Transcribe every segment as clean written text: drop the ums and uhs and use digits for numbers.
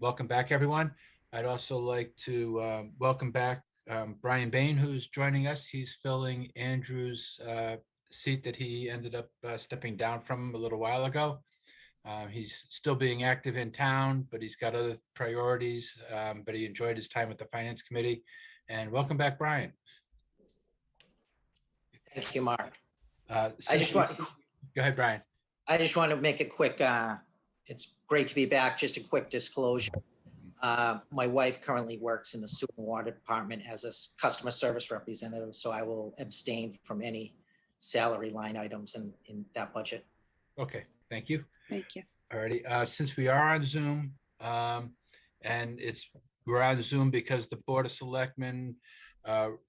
Welcome back, everyone. I'd also like to welcome back Brian Bain, who's joining us. He's filling Andrew's seat that he ended up stepping down from a little while ago. He's still being active in town, but he's got other priorities, but he enjoyed his time with the Finance Committee. And welcome back, Brian. Thank you, Mark. Go ahead, Brian. I just want to make a quick, it's great to be back. Just a quick disclosure. My wife currently works in the sewer and water department as a customer service representative, so I will abstain from any salary line items in that budget. Okay, thank you. Thank you. Alrighty, since we are on Zoom, and we're on Zoom because the Board of Selectmen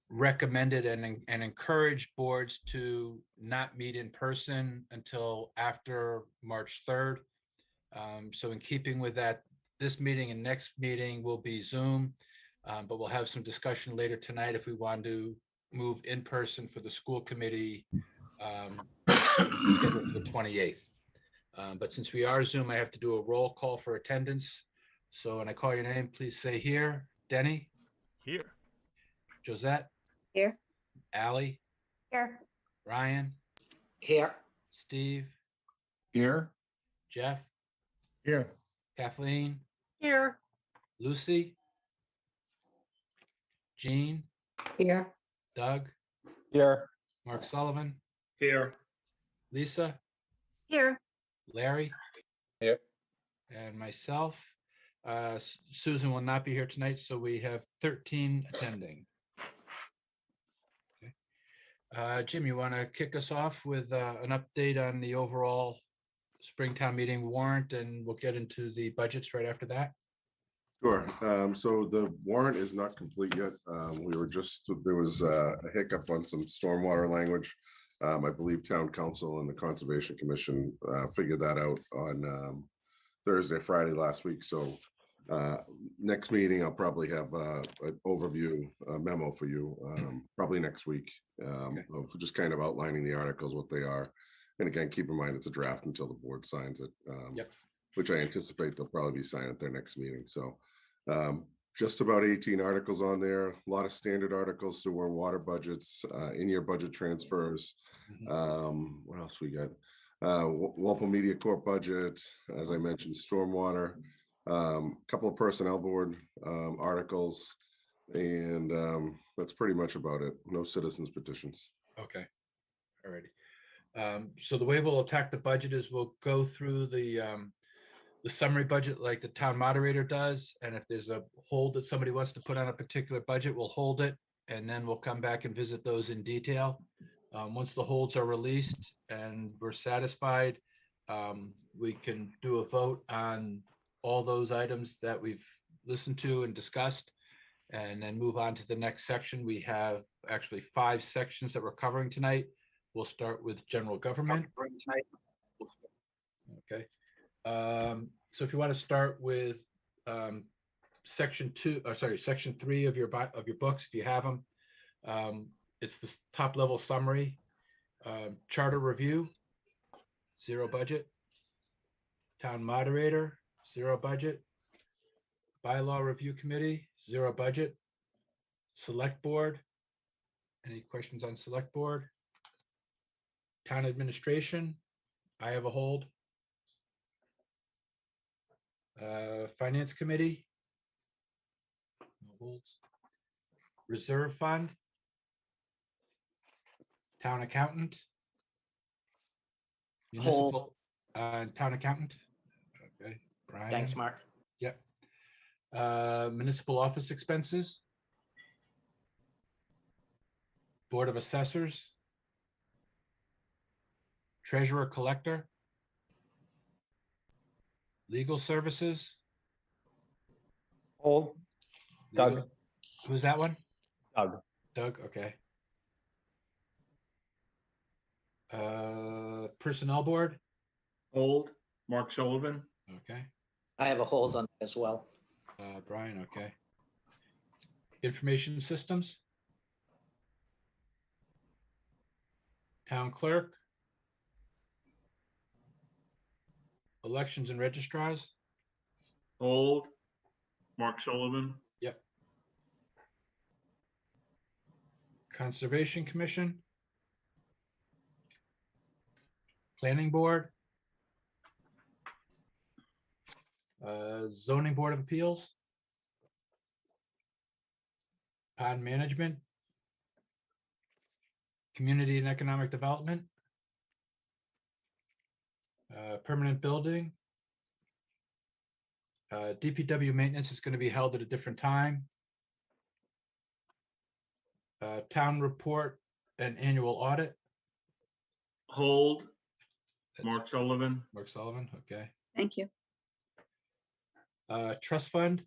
recommended and encouraged boards to not meet in person until after March 3rd. So in keeping with that, this meeting and next meeting will be Zoom, but we'll have some discussion later tonight if we want to move in person for the school committee scheduled for the 28th. But since we are Zoom, I have to do a roll call for attendance. So when I call your name, please say here. Denny? Here. Josette? Here. Allie? Here. Ryan? Here. Steve? Here. Jeff? Here. Kathleen? Here. Lucy? Jean? Here. Doug? Here. Mark Sullivan? Here. Lisa? Here. Larry? Here. And myself. Susan will not be here tonight, so we have 13 attending. Okay. Jim, you want to kick us off with an update on the overall Springtown meeting warrant, and we'll get into the budgets right after that? Sure. So the warrant is not complete yet. There was a hiccup on some stormwater language. I believe Town Council and the Conservation Commission figured that out on Thursday, Friday last week. So next meeting, I'll probably have an overview memo for you, probably next week, of just kind of outlining the articles, what they are. And again, keep in mind, it's a draft until the board signs it, which I anticipate they'll probably be signing at their next meeting. So just about 18 articles on there, a lot of standard articles, sewer and water budgets, in-year budget transfers. What else we got? Walpole Media Corp budget, as I mentioned, stormwater, couple of personnel board articles, and that's pretty much about it. No citizens petitions. Okay. All righty. So the way we'll attack the budget is we'll go through the summary budget like the town moderator does. And if there's a hold that somebody wants to put on a particular budget, we'll hold it. And then we'll come back and visit those in detail. Once the holds are released and we're satisfied, we can do a vote on all those items that we've listened to and discussed, and then move on to the next section. We have actually 5 sections that we're covering tonight. We'll start with general government. Okay. So if you want to start with section 3 of your books, if you have them, it's the top level summary. Charter review, 0 budget. Town moderator, 0 budget. Bylaw review committee, 0 budget. Select board. Any questions on select board? Town administration, I have a hold. Finance committee, no holds. Reserve fund. Town accountant. Municipal, town accountant. Okay, Brian. Thanks, Mark. Yep. Municipal office expenses. Board of Assessors. Treasurer collector. Legal services. Hold. Doug. Legal- Who's that one? Doug. Doug, okay. Personnel board, Hold. Mark Sullivan. okay. I have a hold on that as well. Brian, okay. Information systems. Town clerk. Elections and registrars. Hold, Mark Sullivan, Yep. Conservation Commission. Planning Board. Zoning Board of Appeals. Pond Management. Community and Economic Development. Permanent Building. DPW Maintenance is going to be held at a different time. Town Report and Annual Audit. hold, That's Mark Sullivan, Mark Sullivan, okay. Thank you. Trust Fund.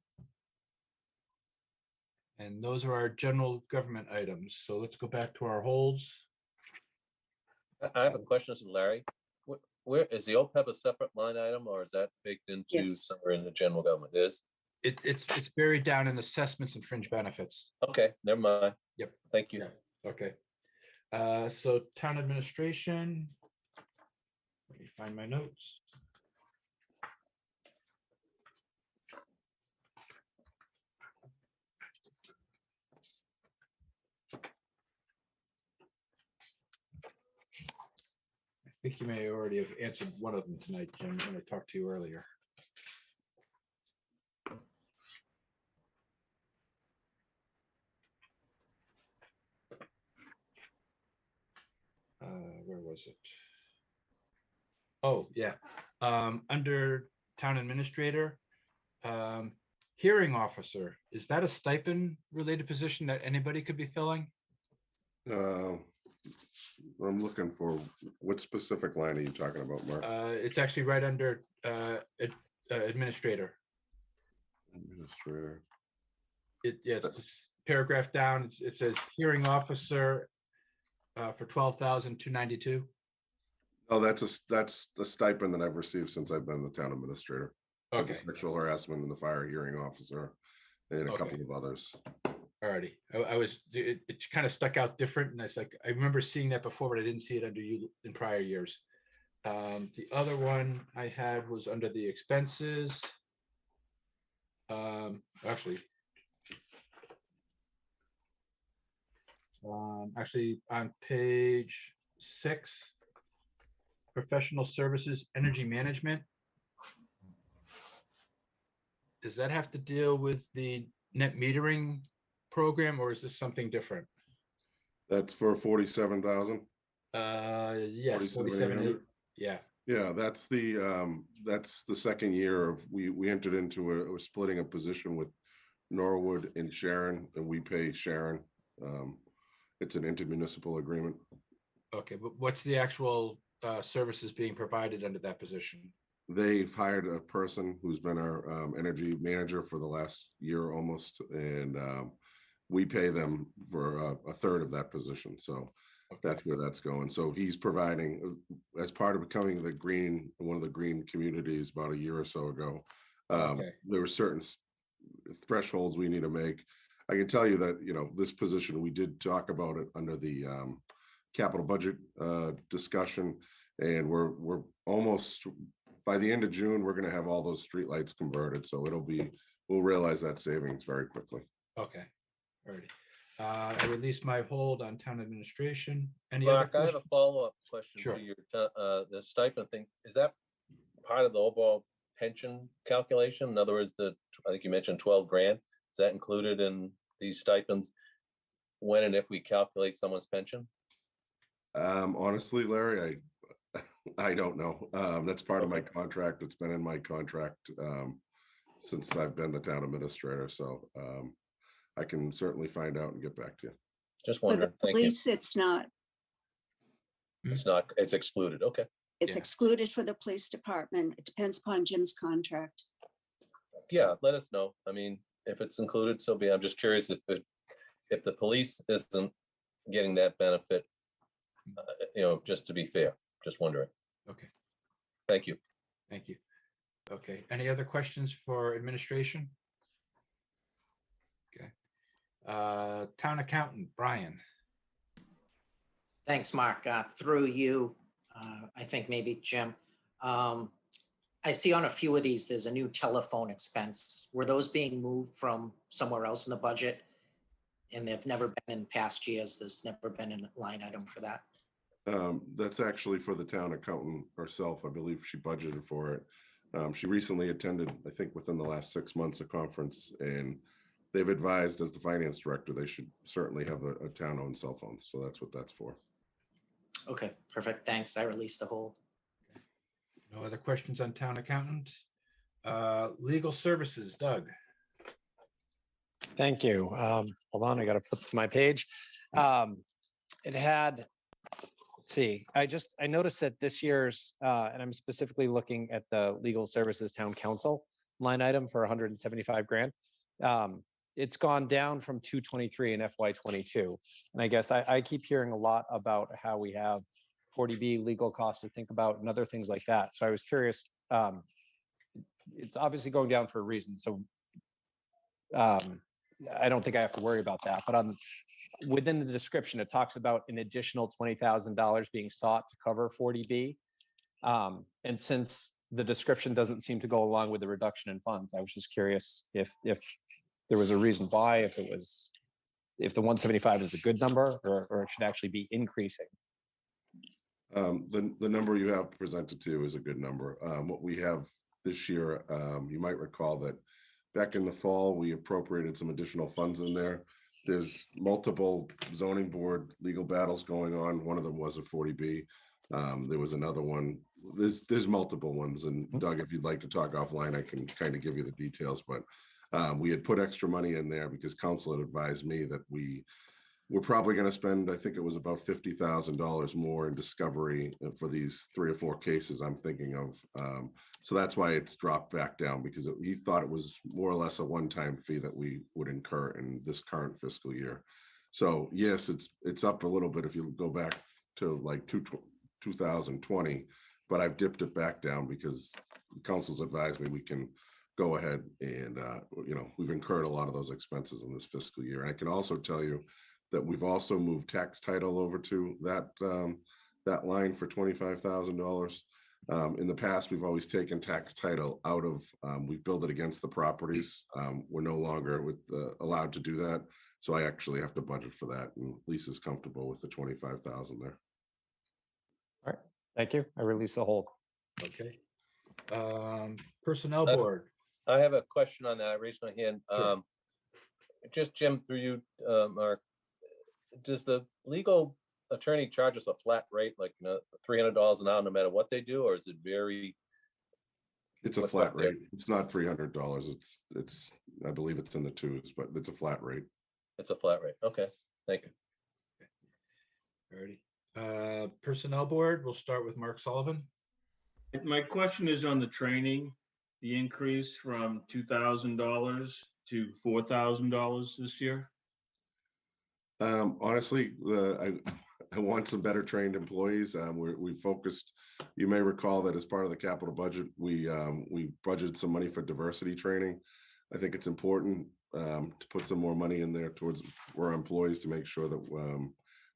And those are our general government items. So let's go back to our holds. I have a question, this is Larry. Where is the OPEB a separate line item, or is that baked into Yes. somewhere in the general government? It is? It's buried down in assessments and fringe benefits. Okay, never mind. Yep. Thank you. Yeah. Okay. So town administration. Let me find my notes. I think you may already have answered one of them tonight, Jim, when I talked to you earlier. Where was it? Oh, yeah. Under town administrator, hearing officer, is that a stipend related position that anybody could be filling? I'm looking for, what specific line are you talking about, Mark? It's actually right under administrator. Administrator. Yeah, it's paragraph down. It says hearing officer for 12,292. Oh, that's the stipend that I've received since I've been the town administrator. For the Okay, Sexual harassment and the fire hearing officer and a Okay. couple of others. alrighty. It kind of stuck out different, and I was like, I remember seeing that before, but I didn't see it under you in prior years. The other one I had was under the expenses. Actually on page 6, professional services, energy management. Does that have to deal with the net metering program, or is this something different? That's for 47,000. Yes, 47, 47,800. yeah, Yeah, that's the second year of, we entered into we're splitting a position with Norwood and Sharon, and we pay Sharon. It's an intermunicipal agreement. okay, but what's the actual services being provided under that position? They've hired a person who's been our energy manager for the last year almost, and we pay them for a third of that position. So Okay. that's where that's going. So he's providing, as part of becoming one of the green communities about a year or so ago. Okay. There were certain thresholds we need to make. I can tell you that, this position, we did talk about it under the capital budget discussion, and we're almost, by the end of June, we're gonna have all those streetlights converted, so we'll realize that savings very quickly. Okay, alrighty. I released my hold on town administration. Any other Mark, I have a questions? follow-up question Sure. to your, the stipend thing. Is that part of the overall pension calculation? In other words, I think you mentioned 12 grand. Is that included in these stipends when and if we calculate someone's pension? Honestly, Larry, I don't know. That's part of my Okay. contract. It's been in my contract since I've been the town administrator, so I can certainly find out and get back to you. Just For the wondering. Thank you. police, it's not. It's not, it's excluded. Okay. It's Yeah. excluded for the police department. It depends upon Jim's contract. Yeah, let us know. I mean, if it's included, so be it. I'm just curious if the police isn't getting that benefit, just to be fair, just wondering. Okay, Thank you. thank you. Okay, any other questions for administration? Okay. Town accountant, Brian. Thanks, Mark. Through you, I think maybe Jim. I see on a few of these, there's a new telephone expense. Were those being moved from somewhere else in the budget? And they've never been in past years. There's never been a line item for that. That's actually for the town accountant herself. I believe she budgeted for it. She recently attended, I think within the last 6 months, a conference, and they've advised as the finance director, they should certainly have a town-owned cell phone. So that's what that's for. Okay, perfect. Thanks. I released the hold. No other questions on town accountant? Legal services, Doug. Thank you. Hold on, I got to flip to my page. It had, let's see, I noticed that this year's, and I'm specifically looking at the legal services town council line item for 175 grand. It's gone down from 223 in FY22. And I guess I keep hearing a lot about how we have 40B legal costs to think about and other things like that. So I was curious, it's obviously going down for a reason. So I don't think I have to worry about that, but within the description, it talks about an additional $20,000 being sought to cover 40B. And since the description doesn't seem to go along with the reduction in funds, I was just curious if there was a reason why, if the 175 is a good number or it should actually be increasing. The number you have presented to is a good number. What we have this year, you might recall that back in the fall, we appropriated some additional funds in there. There's multiple zoning board legal battles going on. One of them was a 40B. There was another one. There's multiple ones. And Doug, if you'd like to talk offline, I can kind of give you the details. But we had put extra money in there because council had advised me that we're probably going to spend, I think it was about $50,000 more in discovery for these 3 or 4 cases I'm thinking of. So that's why it's dropped back down, because he thought it was more or less a one-time fee that we would incur in this current fiscal year. So yes, it's up a little bit if you go back to like 2020, but I've dipped it back down because the council's advised me we can go ahead and, we've incurred a lot of those expenses in this fiscal year. I can also tell you that we've also moved tax title over to that line for $25,000. In the past, we've always taken tax title out of, we've billed it against the properties. We're no longer allowed to do that. So I actually have to budget for that. And Lisa's comfortable with the 25,000 there. All right, thank you. I release the hold. Okay. Personnel board. I have a question on that. I raised my hand. Sure. Just Jim, through you, Mark, does the legal attorney charge us a flat rate, like $300 an hour, no matter what they do, or is it very? It's a flat rate. It's not $300. It's I believe it's in the twos, but it's a flat rate. It's a flat rate. Okay, thank you. Alrighty. Personnel board, we'll start with Mark Sullivan. My question is on the training, the increase from $2,000 to $4,000 this year. Honestly, I want some better trained employees. We focused, you may recall that as part of the capital budget, we budgeted some money for diversity training. I think it's important to put some more money in there towards our employees to make sure that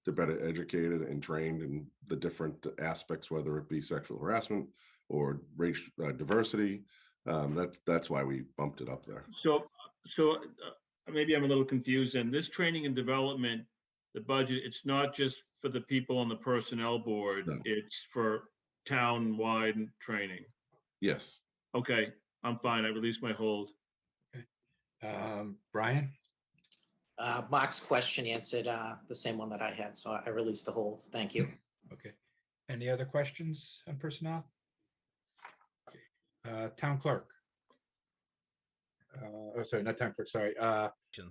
they're better educated and trained in the different aspects, whether it be sexual harassment or race diversity. That's why we bumped it up there. So maybe I'm a little confused. And this training and development, the budget, it's not just for the people on the personnel board. No. It's for town-wide training. Yes. Okay, I'm fine. I released my hold. Brian. Mark's question answered the same one that I had, so I released the hold. Thank you. Okay. Any other questions on personnel? Okay. Town clerk. Sorry, not town clerk, sorry.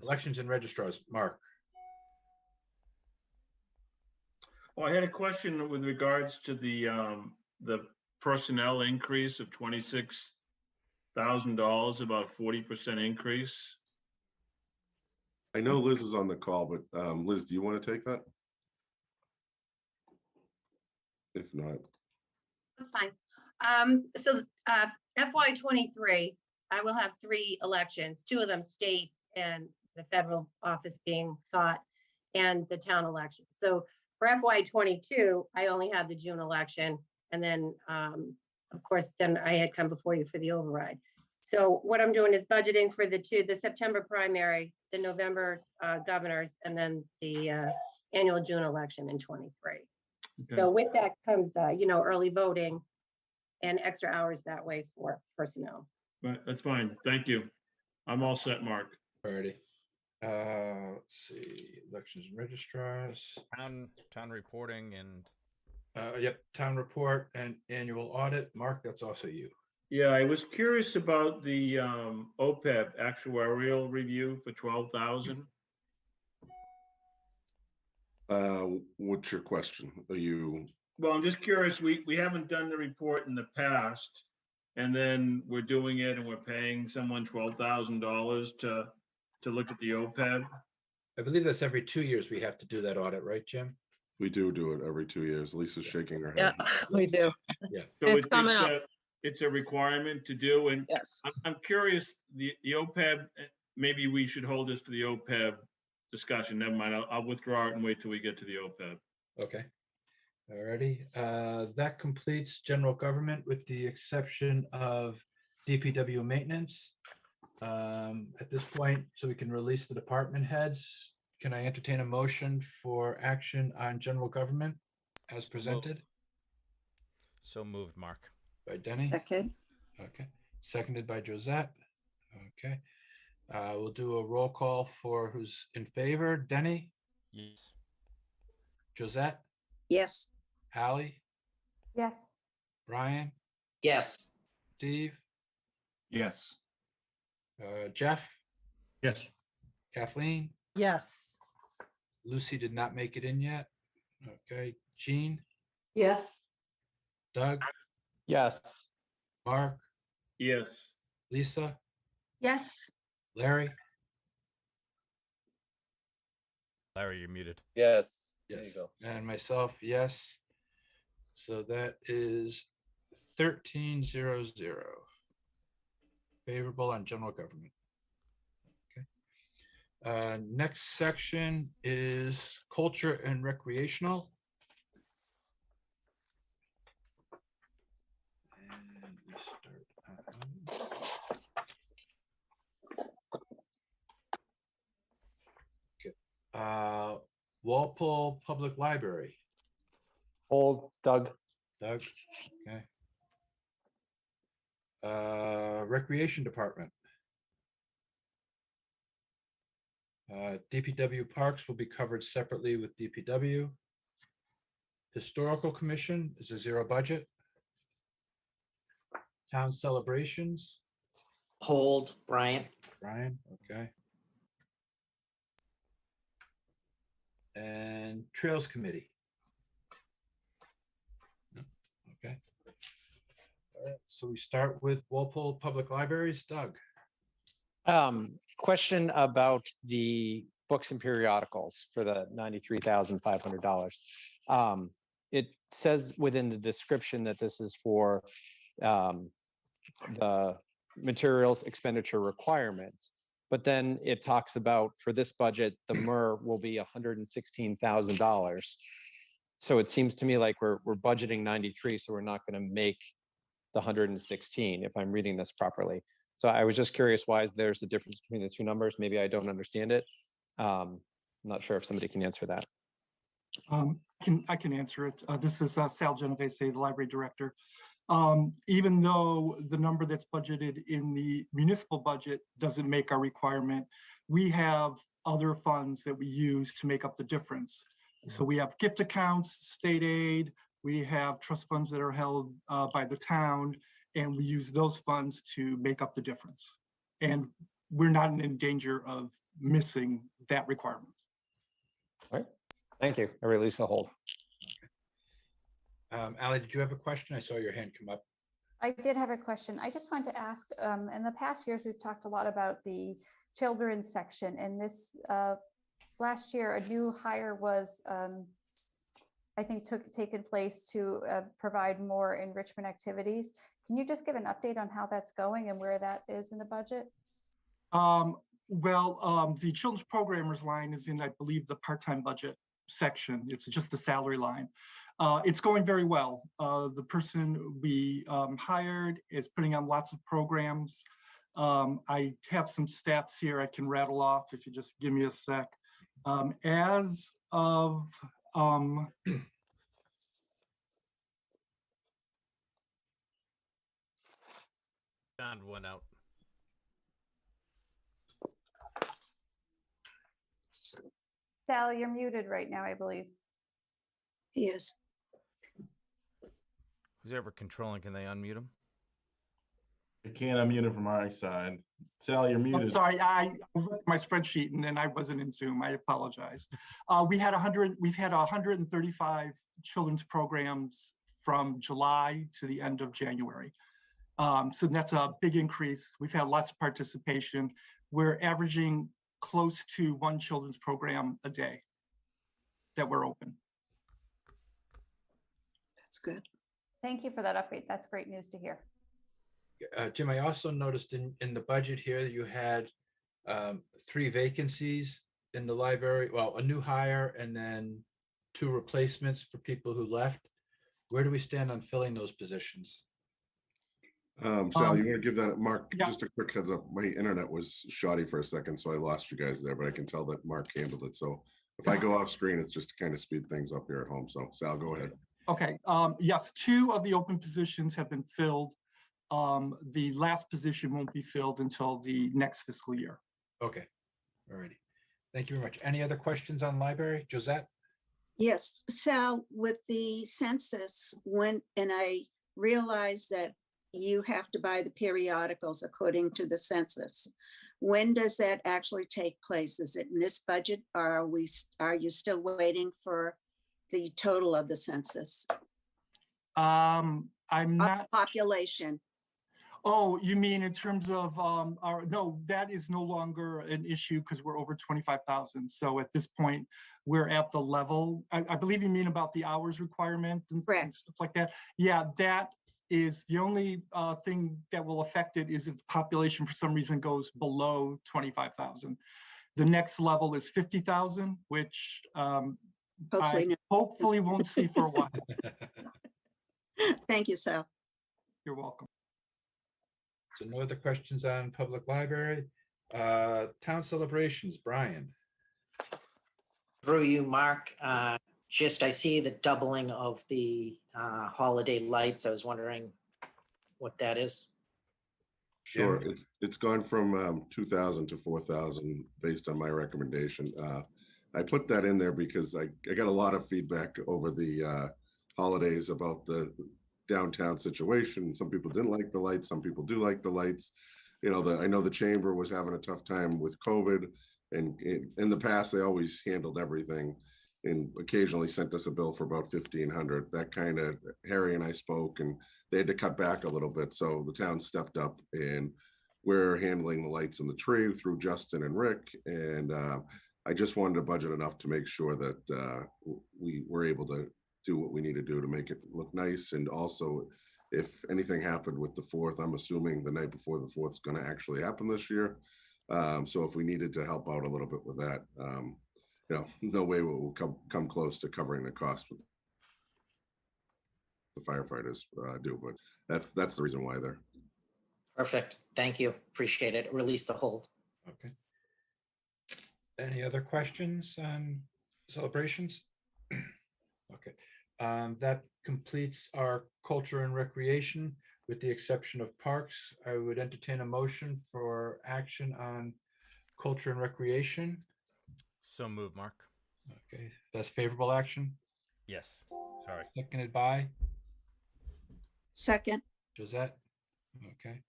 Elections and registrars, Mark. Well, I had a question with regards to the personnel increase of $26,000, about 40% increase. I know Liz is on the call, but Liz, do you want to take that? If not. That's fine. So FY23, I will have 3 elections, 2 of them state and the federal office being sought, and the town election. So for FY22, I only had the June election, and then of course, then I had come before you for the override. So what I'm doing is budgeting for the September primary, the November governors, and then the annual June election in 23. Okay. So with that comes, early voting and extra hours that way for personnel. Right, that's fine. Thank you. I'm all set, Mark. Alrighty. Let's see, elections and registrars. Town reporting and Yep, town report and annual audit. Mark, that's also you. Yeah, I was curious about the OPEB actuarial review for 12,000. What's your question? Are you, Well, I'm just curious, we haven't done the report in the past, and then we're doing it and we're paying someone $12,000 to look at the OPEB. I believe that's every 2 years we have to do that audit, right, Jim? we do it every 2 years. Lisa's shaking her Yeah, head. we do. Yeah. So It's coming up. It's a requirement to do, and Yes. I'm curious, the OPEB, maybe we should hold this for the OPEB discussion. Never mind, I'll withdraw it and wait till we get to the OPEB. Okay. Alrighty, that completes general government with the exception of DPW maintenance. At this point, so we can release the department heads, can I entertain a motion for action on general government as presented so moved, Mark. by Denny? Okay, Okay, seconded by Josette. Okay, we'll do a roll call for who's in favor. Denny, Yes. Josette, yes, Ally, Yes. Brian, Yes, Steve, Yes. Jeff, Yes. Kathleen, Yes. Lucy did not make it in yet. Okay, Jean, Yes. Doug, Yes. Mark, Yes, Lisa, Yes, Larry. Larry, you're muted. Yes, there Yes, you go. and myself, yes. So that is 1300. Favorable on general government. Okay. Next section is culture and recreational. And we start okay. Walpole Public Library. Hold, Doug. Doug, okay. Recreation Department. DPW Parks will be covered separately with DPW. Historical Commission is a zero budget. Town celebrations, hold, Brian. Brian, okay. And Trails Committee. No, okay. All right, so we start with Walpole Public Libraries, Doug. Question about the books and periodicals for the $93,500. It says within the description that this is for the materials expenditure requirements, but then it talks about for this budget, the MER will be $116,000. So it seems to me like we're budgeting 93, so we're not going to make the 116 if I'm reading this properly. So I was just curious why there's a difference between the two numbers. Maybe I don't understand it. I'm not sure if somebody can answer that. I can answer it. This is Sal Genovese, the library director. Even though the number that's budgeted in the municipal budget doesn't make our requirement, we have other funds that we use to make up the difference. So we have gift accounts, state aid, we have trust funds that are held by the town, and we use those funds to make up the difference. And we're not in danger of missing that requirement. All right, thank you. I release the hold. Ally, did you have a question? I saw your hand come up. I did have a question. I just wanted to ask, in the past years, we've talked a lot about the children's section, and this last year, a new hire was, I think, taken place to provide more enrichment activities. Can you just give an update on how that's going and where that is in the budget? The children's programmers line is in, I believe, the part-time budget. section. It's just the salary line. It's going very well. The person we hired is putting on lots of programs. I have some stats here I can rattle off if you just give me a sec. As of Sound went out. Sal, you're muted right now, I believe. He is. Who's ever controlling? Can they unmute him? I can't unmute it from my side. Sal, you're I'm muted. sorry, I looked at my spreadsheet and then I wasn't in Zoom. I apologize. We've had 135 children's programs from July to the end of January. So that's a big increase. We've had lots of participation. We're averaging close to one children's program a day that we're open. That's good. Thank you for that update. That's great news to hear. Jim, I also noticed in the budget here that you had 3 vacancies in the library. Well, a new hire and then 2 replacements for people who left. Where do we stand on filling those positions? Sal, you want to give that, Mark, yeah. just a quick heads up. My internet was shoddy for a second, so I lost you guys there, but I can tell that Mark handled it. So if I go off screen, it's just to kind of speed things up here at home. So Sal, go ahead. Okay, yes, 2 of the open positions have been filled. The last position won't be filled until the next fiscal year. Okay, all righty. Thank you very much. Any other questions on library? Josette? Yes, Sal, with the census, and I realize that you have to buy the periodicals according to the census. When does that actually take place? Is it in this budget, or are you still waiting for the total of the census? I'm not. Population. Oh, you mean in terms of no, that is no longer an issue because we're over 25,000. So at this point, we're at the level. I believe you mean about the hours requirement and stuff like that. Yeah, that is the only thing that will affect it is if the population for some reason goes below 25,000. The next level is 50,000, which hopefully won't see for a while. Thank you, Sal. You're welcome. So no other questions on public library. Town celebrations, Brian. Through you, Mark, I see the doubling of the holiday lights. I was wondering what that is. Sure, it's gone from 2,000 to 4,000 based on my recommendation. I put that in there because I got a lot of feedback over the holidays about the downtown situation. Some people didn't like the lights, some people do like the lights. You know, I know the chamber was having a tough time with COVID, and in the past they always handled everything and occasionally sent us a bill for about $1,500. That kind of, Harry and I spoke and they had to cut back a little bit, so the town stepped up and we're handling the lights in the tree through Justin and Rick. And I just wanted to budget enough to make sure that we were able to do what we need to do to make it look nice. And also, if anything happened with the 4th, I'm assuming the night before the 4th is going to actually happen this year. So if we needed to help out a little bit with that, you know, no way will come close to covering the cost with the firefighters do, but that's the reason why they're. Perfect. Thank you. Appreciate it. Release the hold. Okay. Any other questions on celebrations? Okay. That completes our culture and recreation, with the exception of parks. I would entertain a motion for action on culture and recreation. So move, Mark. Okay, that's favorable action. Yes. Sorry. Seconded by Second. Josette. Okay.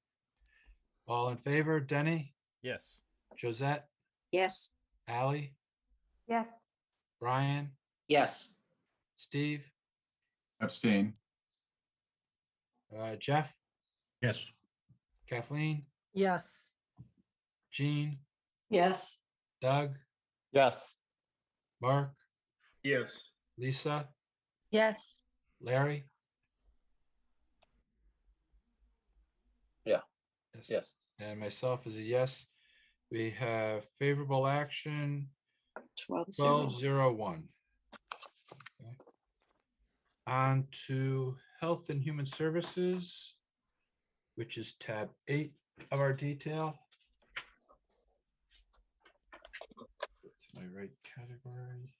All in favor, Denny, Yes. Josette, Yes. Ally, Yes. Brian, Yes. Steve, Abstain. Jeff, Yes. Kathleen, Yes. Jean, Yes. Doug, Yes. Mark, Yes. Lisa, Yes. Larry. Yeah. Yes. And myself is a yes. We have favorable action 12-0. 12-0-1. On to Health and Human Services, which is tab 8 of our detail. Go to my right category.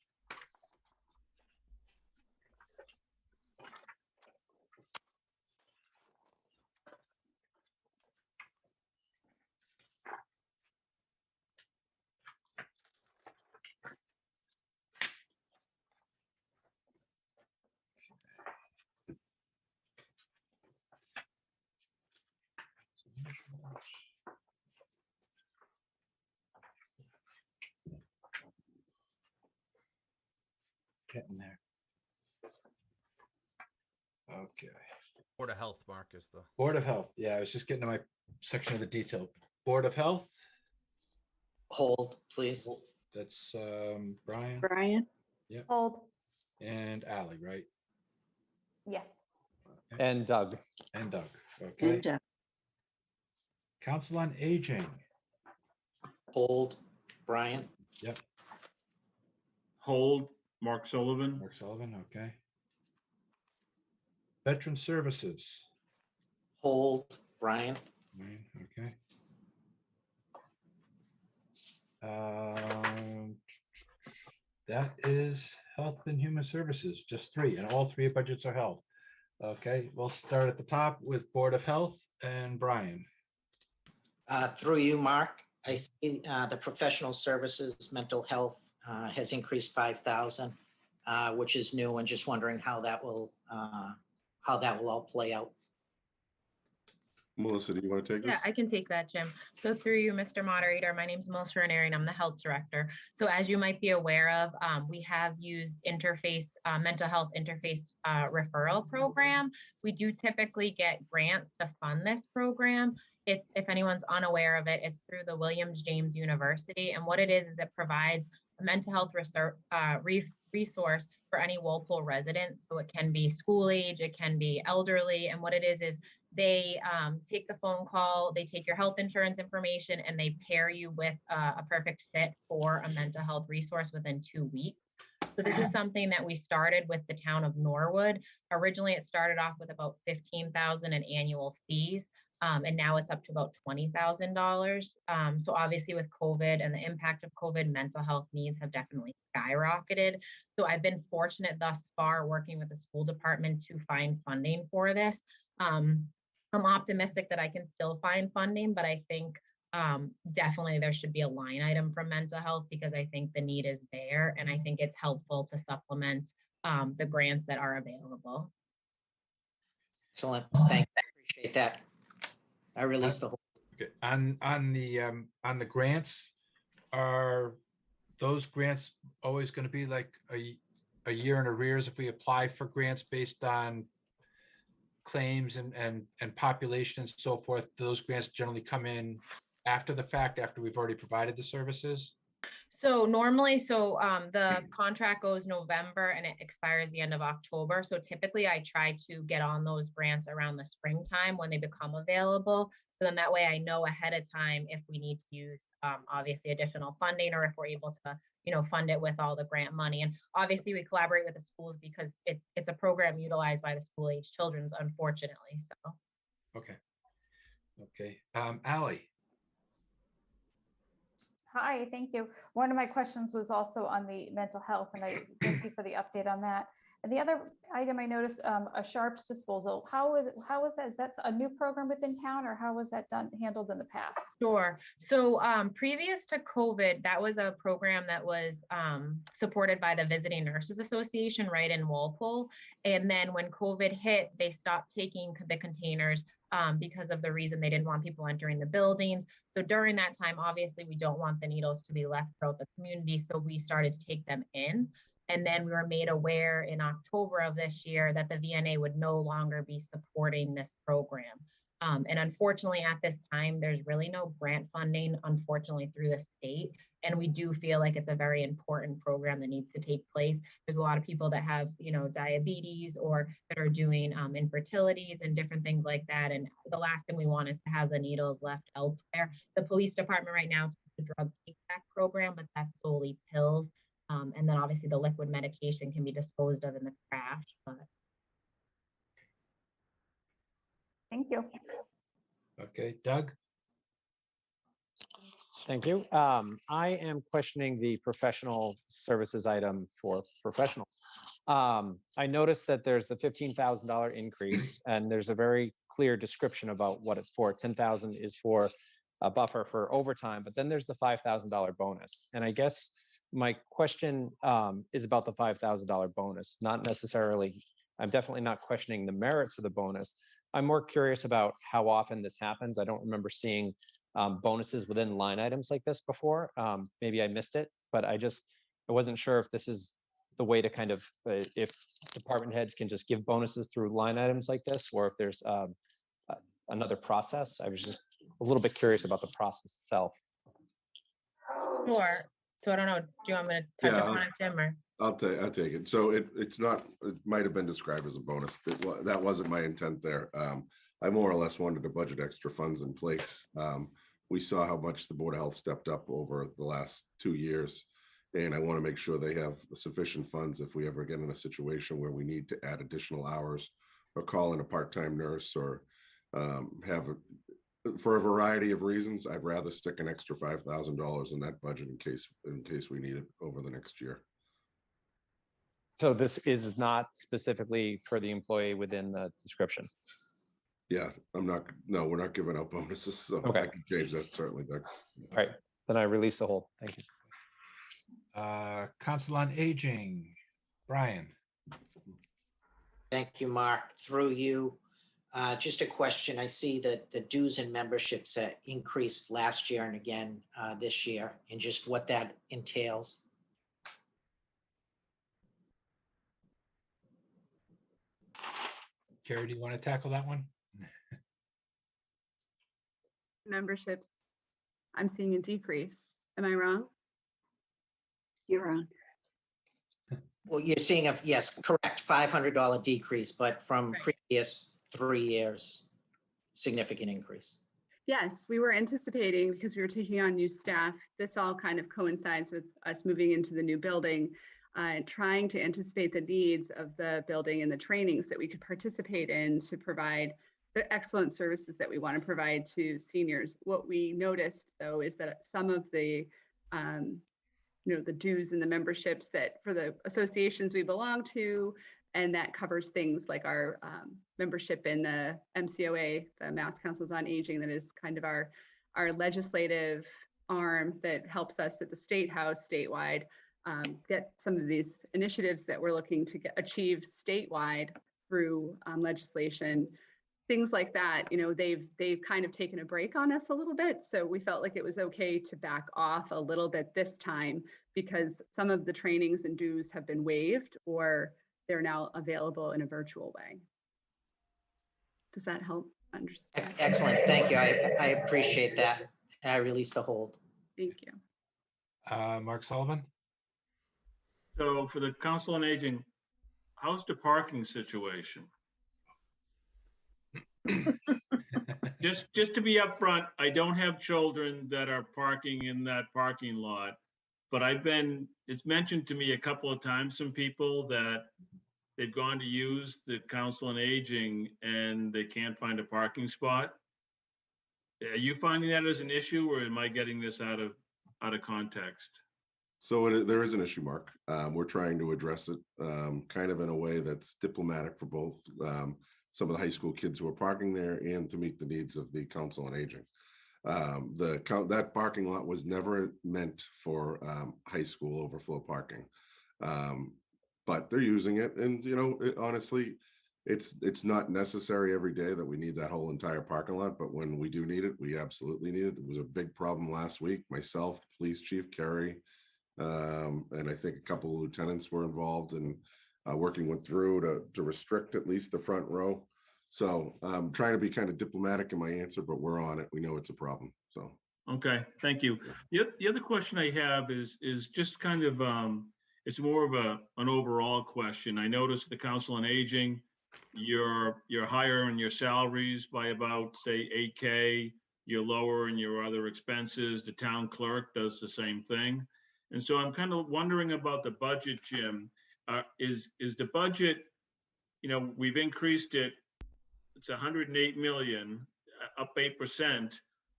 Getting there. Okay. Board of Health, Mark, is the Board of Health. Yeah, I was just getting to my section of the detail. Board of Health. Hold, please. That's Brian. Brian, Yep. Hold, And Ally, right? yes. And Doug. And Doug. Okay. and Council on Aging. Hold, Brian. Yep. Hold, Mark Sullivan. Mark Sullivan. Okay. Veteran Services. Hold, Brian. Right, okay. That is Health and Human Services, just 3, and all 3 budgets are held. Okay, we'll start at the top with Board of Health and Brian. Through you, Mark, I see the professional services, mental health has increased 5,000, which is new, and just wondering how that will all play out. Melissa, do you want to take this? Yeah, I can take that, Jim. So through you, Mr. Moderator, my name is Melissa Ranieri and I'm the Health Director. So as you might be aware of, we have used mental health interface referral program. We do typically get grants to fund this program. It's, if anyone's unaware of it, it's through the Williams James University. And what it is it provides a mental health resource for any Walpole resident. So it can be school age, it can be elderly. And what it is they take the phone call, they take your health insurance information, and they pair you with a perfect fit for a mental health resource within 2 weeks. So this is something that we started with the town of Norwood. Originally, it started off with about $15,000 in annual fees. And now it's up to about $20,000. So obviously with COVID and the impact of COVID, mental health needs have definitely skyrocketed. So I've been fortunate thus far working with the school department to find funding for this. I'm optimistic that I can still find funding, but I think definitely there should be a line item for mental health because I think the need is there. And I think it's helpful to supplement the grants that are available. Excellent. Thanks. I appreciate that. I released the whole. Okay, on the grants, are those grants always going to be like a year in arrears if we apply for grants based on claims and population and so forth? Those grants generally come in after the fact, after we've already provided the services? So normally, the contract goes November and it expires the end of October. So typically I try to get on those grants around the springtime when they become available. So then that way I know ahead of time if we need to use obviously additional funding or if we're able to, fund it with all the grant money. And obviously we collaborate with the schools because it's a program utilized by the school age children's, unfortunately. So. Okay. Ally. Hi, thank you. One of my questions was also on the mental health, and I thank you for the update on that. And the other item I noticed, a sharps disposal. How is that? Is that a new program within town, or how was that handled in the past? Sure. So previous to COVID, that was a program that was supported by the Visiting Nurses Association right in Walpole. And then when COVID hit, they stopped taking the containers because of the reason they didn't want people entering the buildings. So during that time, obviously, we don't want the needles to be left throughout the community. So we started to take them in. And then we were made aware in October of this year that the VNA would no longer be supporting this program. And unfortunately, at this time, there's really no grant funding, unfortunately, through the state. And we do feel like it's a very important program that needs to take place. There's a lot of people that have, diabetes or that are doing infertilities and different things like that. And the last thing we want is to have the needles left elsewhere. The police department right now is the drug take-back program, but that's solely pills. And then obviously the liquid medication can be disposed of in the trash. But Thank you. Okay, Doug? Thank you. I am questioning the professional services item for professional. I noticed that there's the $15,000 increase and there's a very clear description about what it's for. 10,000 is for a buffer for overtime, but then there's the $5,000 bonus. And I guess my question is about the $5,000 bonus, not necessarily, I'm definitely not questioning the merits of the bonus. I'm more curious about how often this happens. I don't remember seeing bonuses within line items like this before. Maybe I missed it, but I wasn't sure if this is the way to kind of, if department heads can just give bonuses through line items like this, or if there's another process. I was just a little bit curious about the process itself. Sure. So I don't know, do you want me to touch Yeah, upon it, Jim, or? I'll take it. So it's not, it might have been described as a bonus. That wasn't my intent there. I more or less wanted to budget extra funds in place. We saw how much the Board of Health stepped up over the last 2 years. And I want to make sure they have sufficient funds if we ever get in a situation where we need to add additional hours or call in a part-time nurse or for a variety of reasons. I'd rather stick an extra $5,000 in that budget in case we need it over the next year. So this is not specifically for the employee within the description. Yeah, no, we're not giving out bonuses. So Okay. I can change that certainly, Doug. All right, then I release the hold. Thank you. Council on Aging, Brian. Thank you, Mark. Through you, just a question. I see that the dues and memberships increased last year and again this year, and just what that entails. Carrie, do you want to tackle that one? Memberships, I'm seeing a decrease. Am I wrong? You're on. Well, you're seeing yes, correct, $500 decrease, but from Right. previous 3 years, significant increase. Yes, we were anticipating because we were taking on new staff. This all kind of coincides with us moving into the new building, trying to anticipate the needs of the building and the trainings that we could participate in to provide the excellent services that we want to provide to seniors. What we noticed, though, is that some of the the dues and the memberships that for the associations we belong to, and that covers things like our membership in the MCOA, the Mass Councils on Aging, that is kind of our legislative arm that helps us at the State House statewide get some of these initiatives that we're looking to achieve statewide through legislation. Things like that, they've kind of taken a break on us a little bit. So we felt like it was okay to back off a little bit this time because some of the trainings and dues have been waived or they're now available in a virtual way. Does that help understand? Excellent, thank you. I appreciate that. I release the hold. Thank you. Mark Sullivan? So for the Council on Aging, how's the parking situation? Just to be upfront, I don't have children that are parking in that parking lot, but it's mentioned to me a couple of times from people that they've gone to use the Council on Aging and they can't find a parking spot. Are you finding that as an issue, or am I getting this out of context? So there is an issue, Mark. We're trying to address it kind of in a way that's diplomatic for both some of the high school kids who are parking there and to meet the needs of the Council on Aging. That parking lot was never meant for high school overflow parking, but they're using it. And, honestly, it's not necessary every day that we need that whole entire parking lot, but when we do need it, we absolutely need it. It was a big problem last week. Myself, police chief, Kerry, and I think a couple of lieutenants were involved in working with Drew to restrict at least the front row. So I'm trying to be kind of diplomatic in my answer, but we're on it. We know it's a problem. So. Okay, thank you. The other question I have is just kind of, it's more of an overall question. I noticed the Council on Aging, you're higher in your salaries by about, say, 8K. You're lower in your other expenses. The town clerk does the same thing. And so I'm kind of wondering about the budget, Jim. Is the budget, we've increased it it's 108 million, up 8%.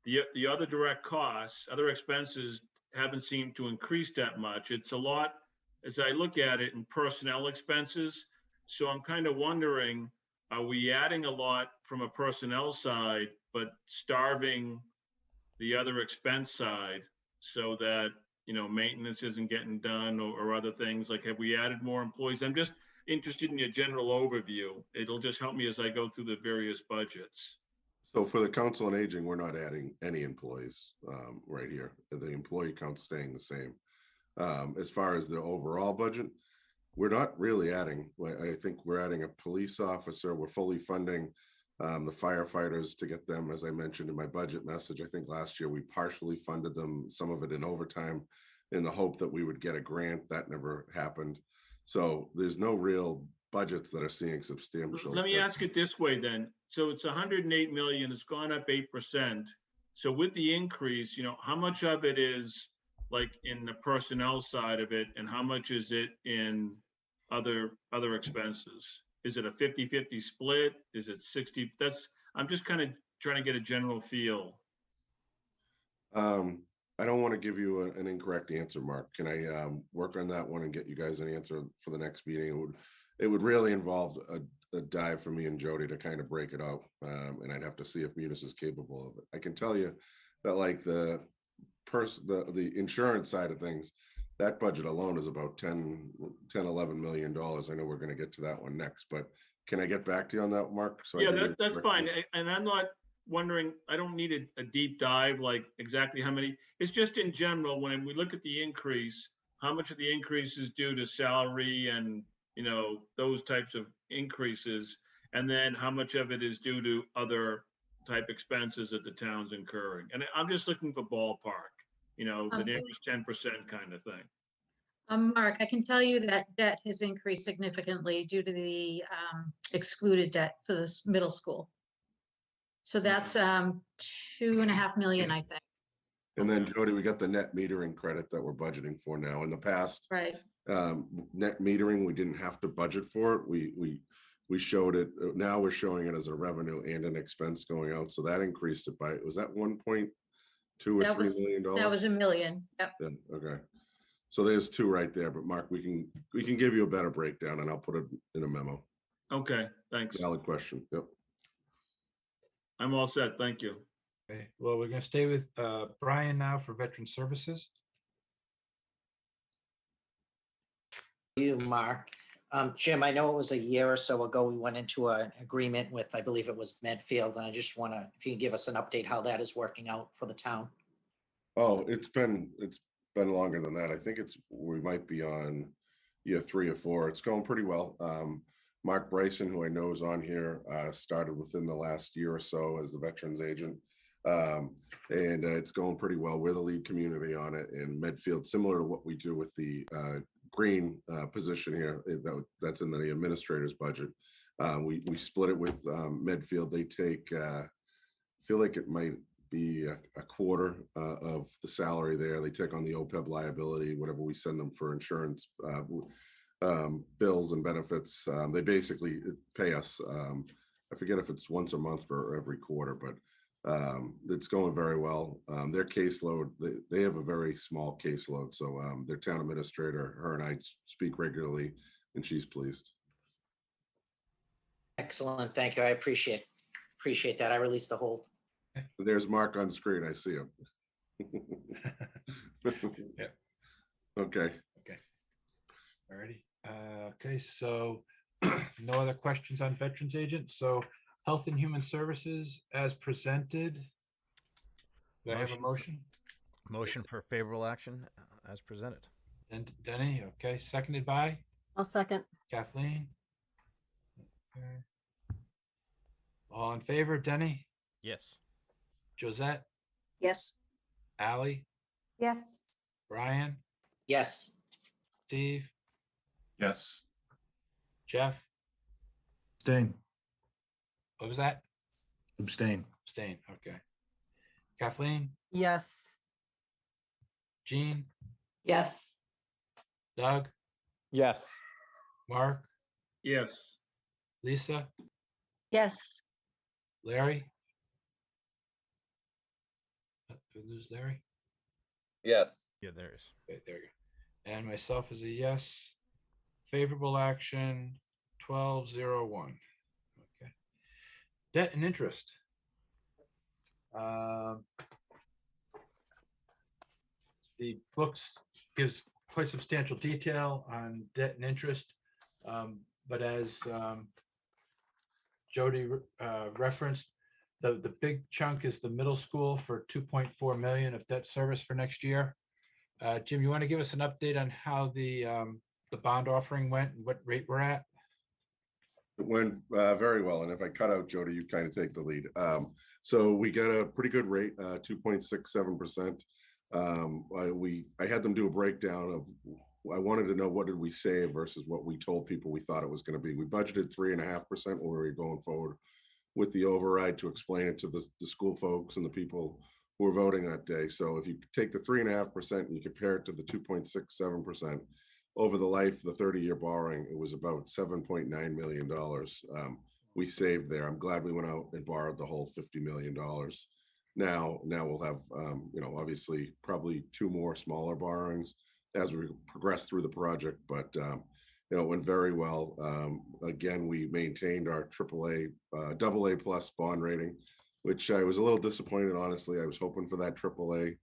The other direct costs, other expenses haven't seemed to increase that much. It's a lot, as I look at it, in personnel expenses. So I'm kind of wondering, are we adding a lot from a personnel side, but starving the other expense side so that, maintenance isn't getting done or other things? Like, have we added more employees? I'm just interested in your general overview. It'll just help me as I go through the various budgets. So for the Council on Aging, we're not adding any employees right here. The employee count's staying the same. As far as the overall budget, we're not really adding. I think we're adding a police officer. We're fully funding the firefighters to get them, as I mentioned in my budget message. I think last year we partially funded them, some of it in overtime, in the hope that we would get a grant. That never happened. So there's no real budgets that are seeing substantial. Let me ask it this way then. So it's 108 million, it's gone up 8%. So with the increase, how much of it is like in the personnel side of it, and how much is it in other expenses? Is it a 50-50 split? Is it 60? I'm just kind of trying to get a general feel. I don't want to give you an incorrect answer, Mark. Can I work on that one and get you guys an answer for the next meeting? It would really involve a dive for me and Jody to kind of break it out. And I'd have to see if Munis is capable of it. I can tell you that like the insurance side of things, that budget alone is about 11 million dollars. I know we're going to get to that one next, but can I get back to you on that, Mark? So yeah, that's fine. And I'm not wondering, I don't need a deep dive, like exactly how many. It's just in general, when we look at the increase, how much of the increase is due to salary and, those types of increases, and then how much of it is due to other type expenses that the town's incurring. And I'm just looking for ballpark, the nearest 10% kind of thing. Mark, I can tell you that debt has increased significantly due to the excluded debt for this middle school. So that's 2.5 million, I think. And then Jody, we got the net metering credit that we're budgeting for now. In the past, right? Net metering, we didn't have to budget for it. We showed it. Now we're showing it as a revenue and an expense going out. So that increased it by, was that 1.2 or $3 million? That was $1 million. Yep. Yeah, okay. So there's two right there, but Mark, we can give you a better breakdown and I'll put it in a memo. Okay, thanks. Valid question. Yep. I'm all set. Thank you. Okay, well, we're going to stay with Brian now for Veteran Services. You, Mark. Jim, I know it was a year or so ago, we went into an agreement with, I believe it was Medfield, and I just want to, if you can give us an update how that is working out for the town. Oh, it's been longer than that. I think we might be on year 3 or 4. It's going pretty well. Mark Bryson, who I know is on here, started within the last year or so as the veterans agent. And it's going pretty well. We're the lead community on it in Medfield, similar to what we do with the green position here. That's in the administrator's budget. We split it with Medfield. They take, I feel like it might be a quarter of the salary there. They take on the OPEB liability, whatever we send them for insurance bills and benefits. They basically pay us. I forget if it's once a month or every quarter, but it's going very well. Their caseload, they have a very small caseload. So their town administrator, her and I speak regularly, and she's pleased. Excellent. Thank you. I appreciate that. I released the hold. There's Mark on screen. I see him. Yeah. Okay. Okay. Alrighty. Okay, so no other questions on Veterans Agent. So Health and Human Services as presented. Do I have a motion? Motion for favorable action as presented. And Denny, okay, seconded by I'll second. Kathleen. Okay. All in favor, Denny, Yes. Josette, Yes. Ally, Yes. Brian, Yes. Steve, Yes. Jeff, Abstain. what was that? Abstain. Abstain, okay. Kathleen, Yes. Jean, Yes. Doug, Yes. Mark, Yes. Lisa, Yes. Larry? Did we lose Larry? Yes. Yeah, there is. Okay, there you go. And myself is a yes. Favorable action, 1201. Okay. Debt and interest. The books gives quite substantial detail on debt and interest. But as Jody referenced, the big chunk is the middle school for 2.4 million of debt service for next year. Jim, you want to give us an update on how the bond offering went and what rate we're at? It went very well, and if I cut out Jody, you kind of take the lead. So we got a pretty good rate, 2.67%. I had them do a breakdown of, I wanted to know what did we save versus what we told people we thought it was going to be. We budgeted 3.5% when we were going forward with the override to explain it to the school folks and the people who were voting that day. So if you take the 3.5% and you compare it to the 2.67%, over the life of the 30-year borrowing, it was about $7.9 million we saved there. I'm glad we went out and borrowed the whole $50 million. Now we'll have, obviously probably 2 more smaller borrowings as we progress through the project, but it went very well. Again, we maintained our AA plus bond rating, which I was a little disappointed, honestly. I was hoping for that AAA.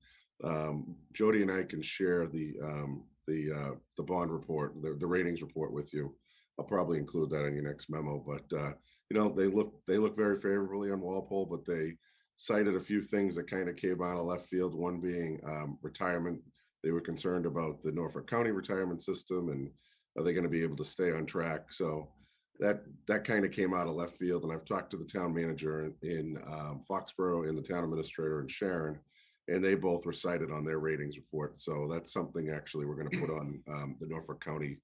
Jody and I can share the bond report, the ratings report with you. I'll probably include that in your next memo, but they look very favorably on Walpole, but they cited a few things that kind of came out of left field. One being retirement. They were concerned about the Norfolk County retirement system and are they going to be able to stay on track? So that kind of came out of left field. And I've talked to the town manager in Foxborough and the town administrator in Sharon, and they both were cited on their ratings report. So that's something actually we're going to put on the Norfolk County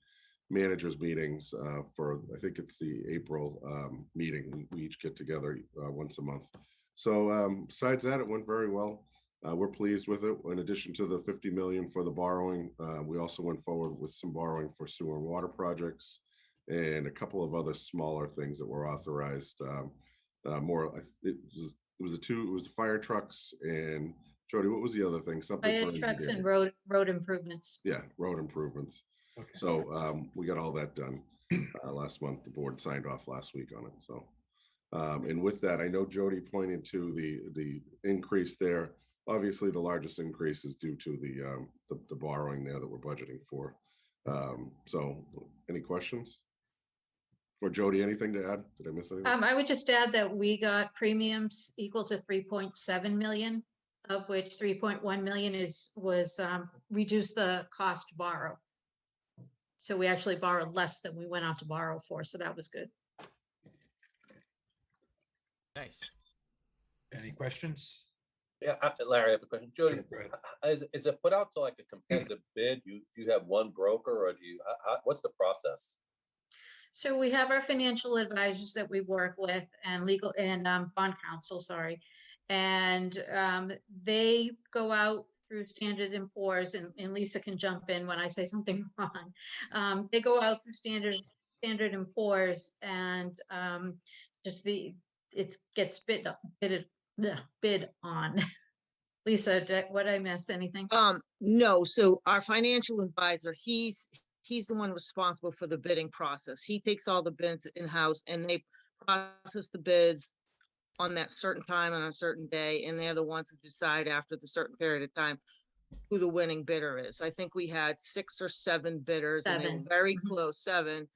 managers meetings for, I think it's the April meeting. We each get together once a month. So besides that, it went very well. We're pleased with it. In addition to the 50 million for the borrowing, we also went forward with some borrowing for sewer and water projects and a couple of other smaller things that were authorized. It was the fire trucks and Jody, what was the other thing? Something Fire for trucks and engineering. road improvements. Yeah, road improvements. Okay. So we got all that done last month. The board signed off last week on it. So, and with that, I know Jody pointed to the increase there. Obviously, the largest increase is due to the borrowing there that we're budgeting for. So, any questions for Jody? Anything to add? Did I miss anything? I would just add that we got premiums equal to 3.7 million, of which 3.1 million was reduce the cost to borrow. So we actually borrowed less than we went out to borrow for. So that was good. Nice. Any questions? Yeah, Larry, I have a question. Jody, Sure, go ahead. is it put out to like a competitive bid? You have one broker, or do you? What's the process? So we have our financial advisors that we work with and legal and bond counsel, sorry. And they go out through Standard & Poor's, and Lisa can jump in when I say something wrong. They go out through Standard & Poor's and it gets bid on. Lisa, would I miss anything? No, so our financial advisor, he's the one responsible for the bidding process. He takes all the bids in-house and they process the bids on that certain time on a certain day, and they're the ones who decide after the certain period of time who the winning bidder is. I think we had 6 or 7 bidders and they were very close, 7,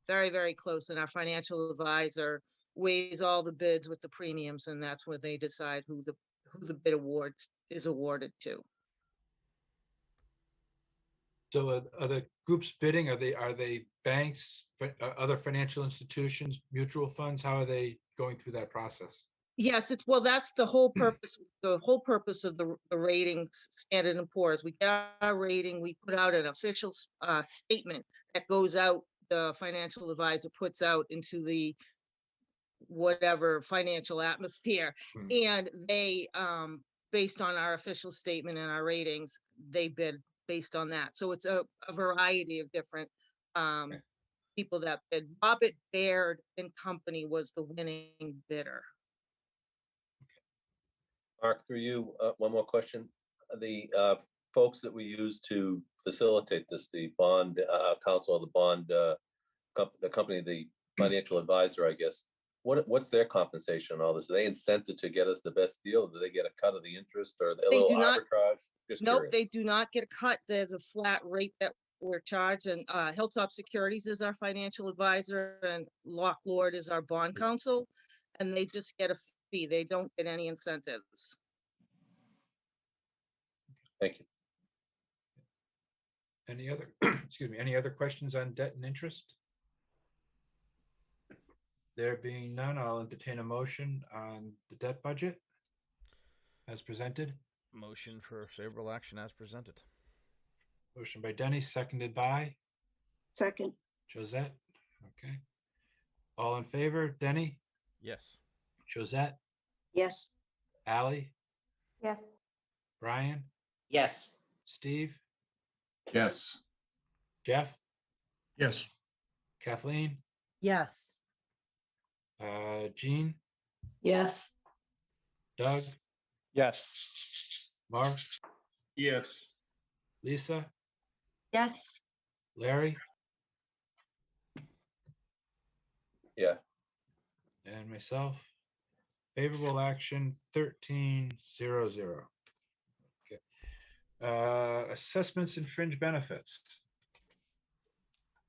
very, very close. And our financial advisor weighs all the bids with the premiums, and that's where they decide who the bid awards is awarded to. So are the groups bidding? Are they banks, other financial institutions, mutual funds? How are they going through that process? Yes, that's the whole purpose. The whole purpose of the ratings, Standard & Poor's. We got our rating. We put out an official statement that goes out. The financial advisor puts out into the whatever financial atmosphere, and they, based on our official statement and our ratings, they bid based on that. So it's a variety of different people that bid. Robert Baird and Company was the winning bidder. Mark, through you, one more question. The folks that we use to facilitate this, the bond counsel, the bond, the company, the financial advisor, I guess, what's their compensation on all this? Are they incented to get us the best deal? Do they get a cut of the interest or the They little do not- arbitrage? Just Nope, curious. they do not get a cut. There's a flat rate that we're charged, and Hilltop Securities is our financial advisor, and Lock Lord is our bond counsel, and they just get a fee. They don't get any incentives. Thank you. Any other, excuse me, any other questions on debt and interest? There being none, I'll entertain a motion on the debt budget as presented. Motion for favorable action as presented. Motion by Denny, seconded by Second, Josette. Okay. All in favor, Denny, Yes. Josette, yes. Ally, Yes. Brian, Yes. Steve, Yes. Jeff, Yes. Kathleen, Yes. Jean, Yes. Doug, Yes. Mark, Yes. Lisa, Yes. Larry, Yeah. and myself. Favorable action 1300. Okay. Assessments and fringe benefits.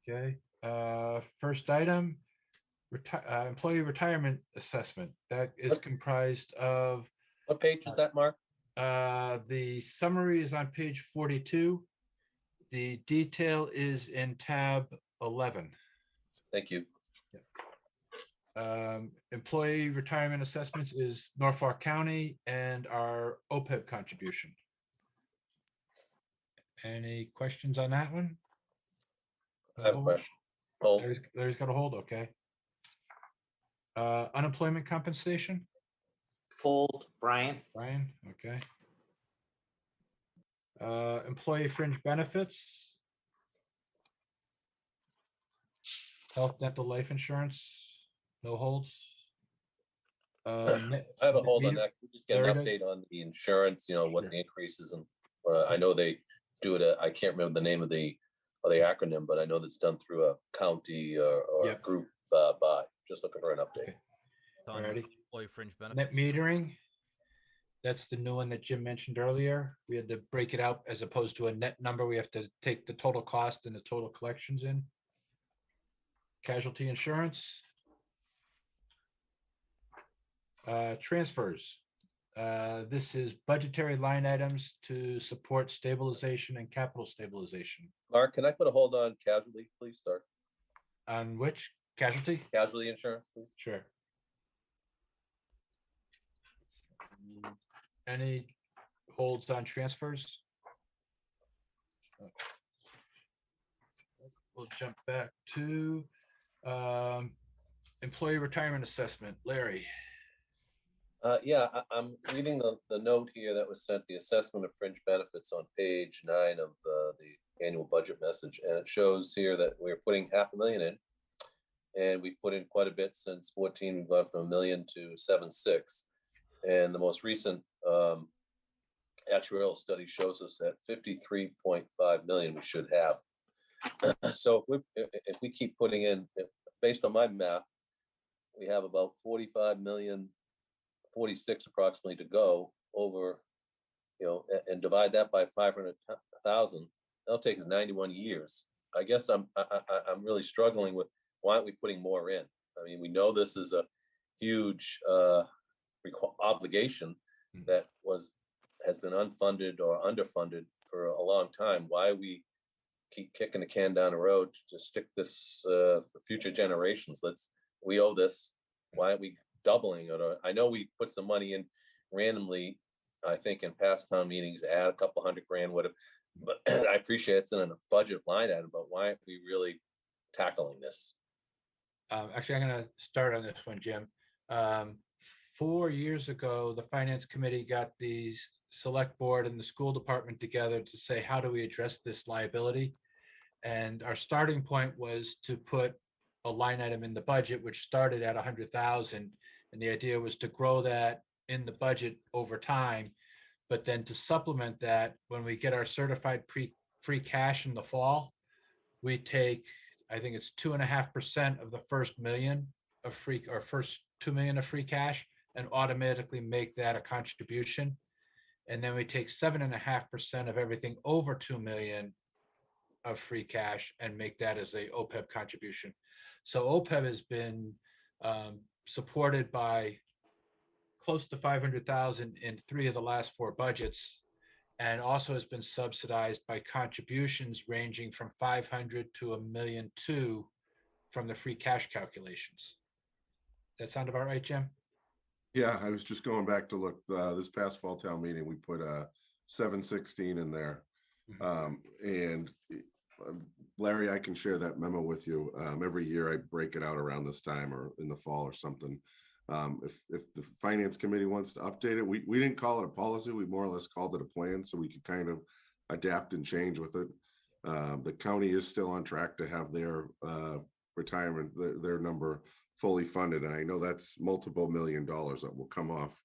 Okay, first item, employee retirement assessment. That is What- comprised of, What page is that, Mark? the summary is on page 42. The detail is in tab 11. Thank you. Employee retirement assessments is Norfolk County and our OPEB contribution. Any questions on that one? I have a question. Oh, Larry's got a hold, okay. Unemployment compensation, Hold, Brian. Brian, okay. Employee fringe benefits. Health, dental, life insurance, no holds. I have a hold on that. Can we just get an There it is. update on the insurance, what Sure. the increases and, I know they do it, I can't remember the name of the acronym, but I know that's done through a county or a Yep. group buy. Just looking for an update. Okay. On Alrighty. employee fringe Net benefits. metering. That's the new one that Jim mentioned earlier. We had to break it out as opposed to a net number. We have to take the total cost and the total collections in. Casualty insurance. Transfers. This is budgetary line items to support stabilization and capital stabilization. Mark, can I put a hold on casualty, please? Start On which casualty? casualty insurance, please. Sure. Any holds on transfers? We'll jump back to employee retirement assessment. Larry. Yeah, I'm reading the note here that was sent, the assessment of fringe benefits on page 9 of the annual budget message. And it shows here that we're putting $500,000 in. And we put in quite a bit since 14, we've gone from $1 million to 7.6. And the most recent actuarial study shows us that 53.5 million we should have. So if we keep putting in, based on my math, we have about 45 million, 46 approximately to go over, and divide that by 500,000. That'll take us 91 years. I guess I'm really struggling with, why aren't we putting more in? I mean, we know this is a huge obligation that has been unfunded or underfunded for a long time. Why we keep kicking the can down the road to stick this for future generations? We owe this. Why aren't we doubling it? I know we put some money in randomly, I think in past town meetings, add a couple $100,000, whatever. But I appreciate it's in a budget line item, but why aren't we really tackling this? Actually, I'm going to start on this one, Jim. 4 years ago, the finance committee got the select board and the school department together to say, how do we address this liability? And our starting point was to put a line item in the budget, which started at 100,000. And the idea was to grow that in the budget over time. But then to supplement that, when we get our certified free cash in the fall, we take, I think it's 2.5% of the first million of free, or first 2 million of free cash, and automatically make that a contribution. And then we take 7.5% of everything over 2 million of free cash and make that as a OPEB contribution. So OPEB has been supported by close to 500,000 in 3 of the last 4 budgets, and also has been subsidized by contributions ranging from 500 to $1.2 million from the free cash calculations. That sound about right, Jim? Yeah, I was just going back to look, this past fall town meeting, we put 716 in there. And Larry, I can share that memo with you. Every year I break it out around this time or in the fall or something. If the finance committee wants to update it, we didn't call it a policy. We more or less called it a plan, so we could kind of adapt and change with it. The county is still on track to have their retirement, their number fully funded. And I know that's multiple $1 million that will come off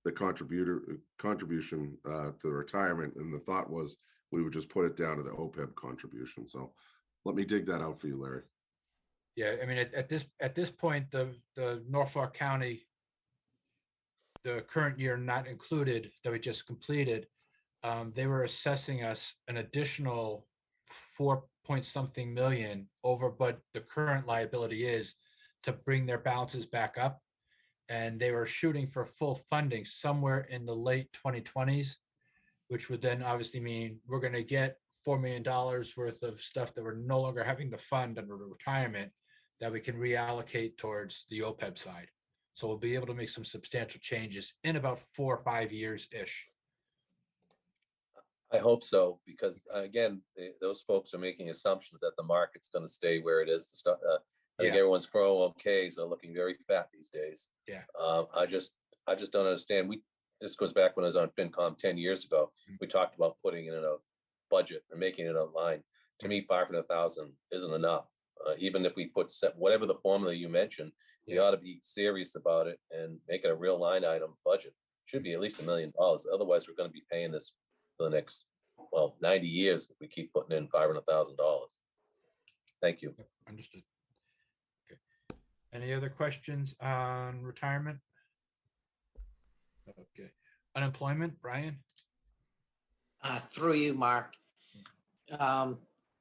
the contribution to the retirement. And the thought was we would just put it down to the OPEB contribution. So let me dig that out for you, Larry. Yeah, I mean, at this point, the Norfolk County, the current year not included that we just completed, they were assessing us an additional 4-point-something million over what the current liability is to bring their balances back up. And they were shooting for full funding somewhere in the late 2020s, which would then obviously mean we're going to get $4 million worth of stuff that we're no longer having to fund under retirement that we can reallocate towards the OPEB side. So we'll be able to make some substantial changes in about 4 or 5 years-ish. I hope so, because again, those folks are making assumptions that the market's going to stay where it is to start. I think everyone's 401ks are looking very fat these days. Yeah. I just don't understand. This goes back when I was on FinCom 10 years ago. We talked about putting it in a budget and making it a line. To me, 500,000 isn't enough. Even if we put whatever the formula you mentioned, you ought to be serious about it and make it a real line item budget. Should be at least $1 million. Otherwise, we're going to be paying this for the next, 90 years if we keep putting in $500,000. Thank you. Understood. Okay. Any other questions on retirement? Okay. Unemployment, Brian? Through you, Mark.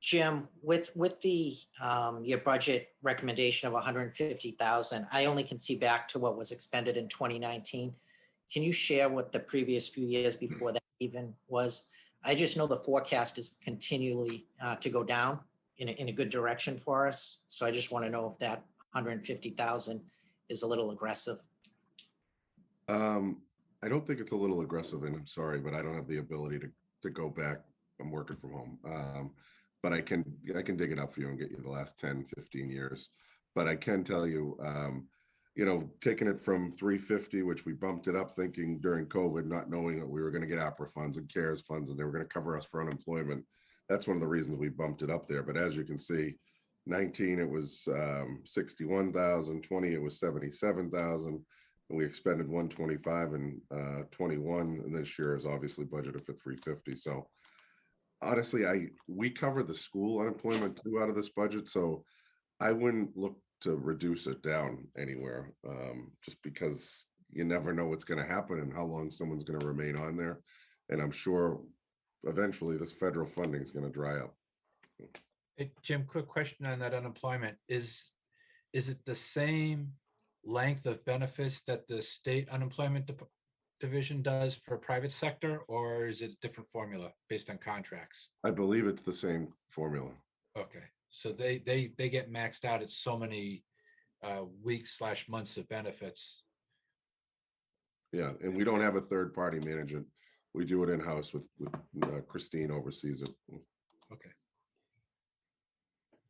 Jim, with the your budget recommendation of 150,000, I only can see back to what was expended in 2019. Can you share what the previous few years before that even was? I just know the forecast is continually to go down in a good direction for us. So I just want to know if that 150,000 is a little aggressive. I don't think it's a little aggressive, and I'm sorry, but I don't have the ability to go back. I'm working from home. But I can dig it up for you and get you the last 10, 15 years. But I can tell you, taking it from 350, which we bumped it up thinking during COVID, not knowing that we were going to get opera funds and CARES funds, and they were going to cover us for unemployment. That's one of the reasons we bumped it up there. But as you can see, 19, it was 61,000, 20, it was 77,000. And we expended 125 and 21, and this year is obviously budgeted for 350. So honestly, we cover the school unemployment too out of this budget, so I wouldn't look to reduce it down anywhere, just because you never know what's going to happen and how long someone's going to remain on there. And I'm sure eventually this federal funding is going to dry up. Hey, Jim, quick question on that unemployment. Is it the same length of benefits that the state unemployment division does for private sector, or is it a different formula based on contracts? I believe it's the same formula. Okay, so they get maxed out at so many weeks/months of benefits. Yeah, and we don't have a third party management. We do it in-house with Christine oversees it. Okay.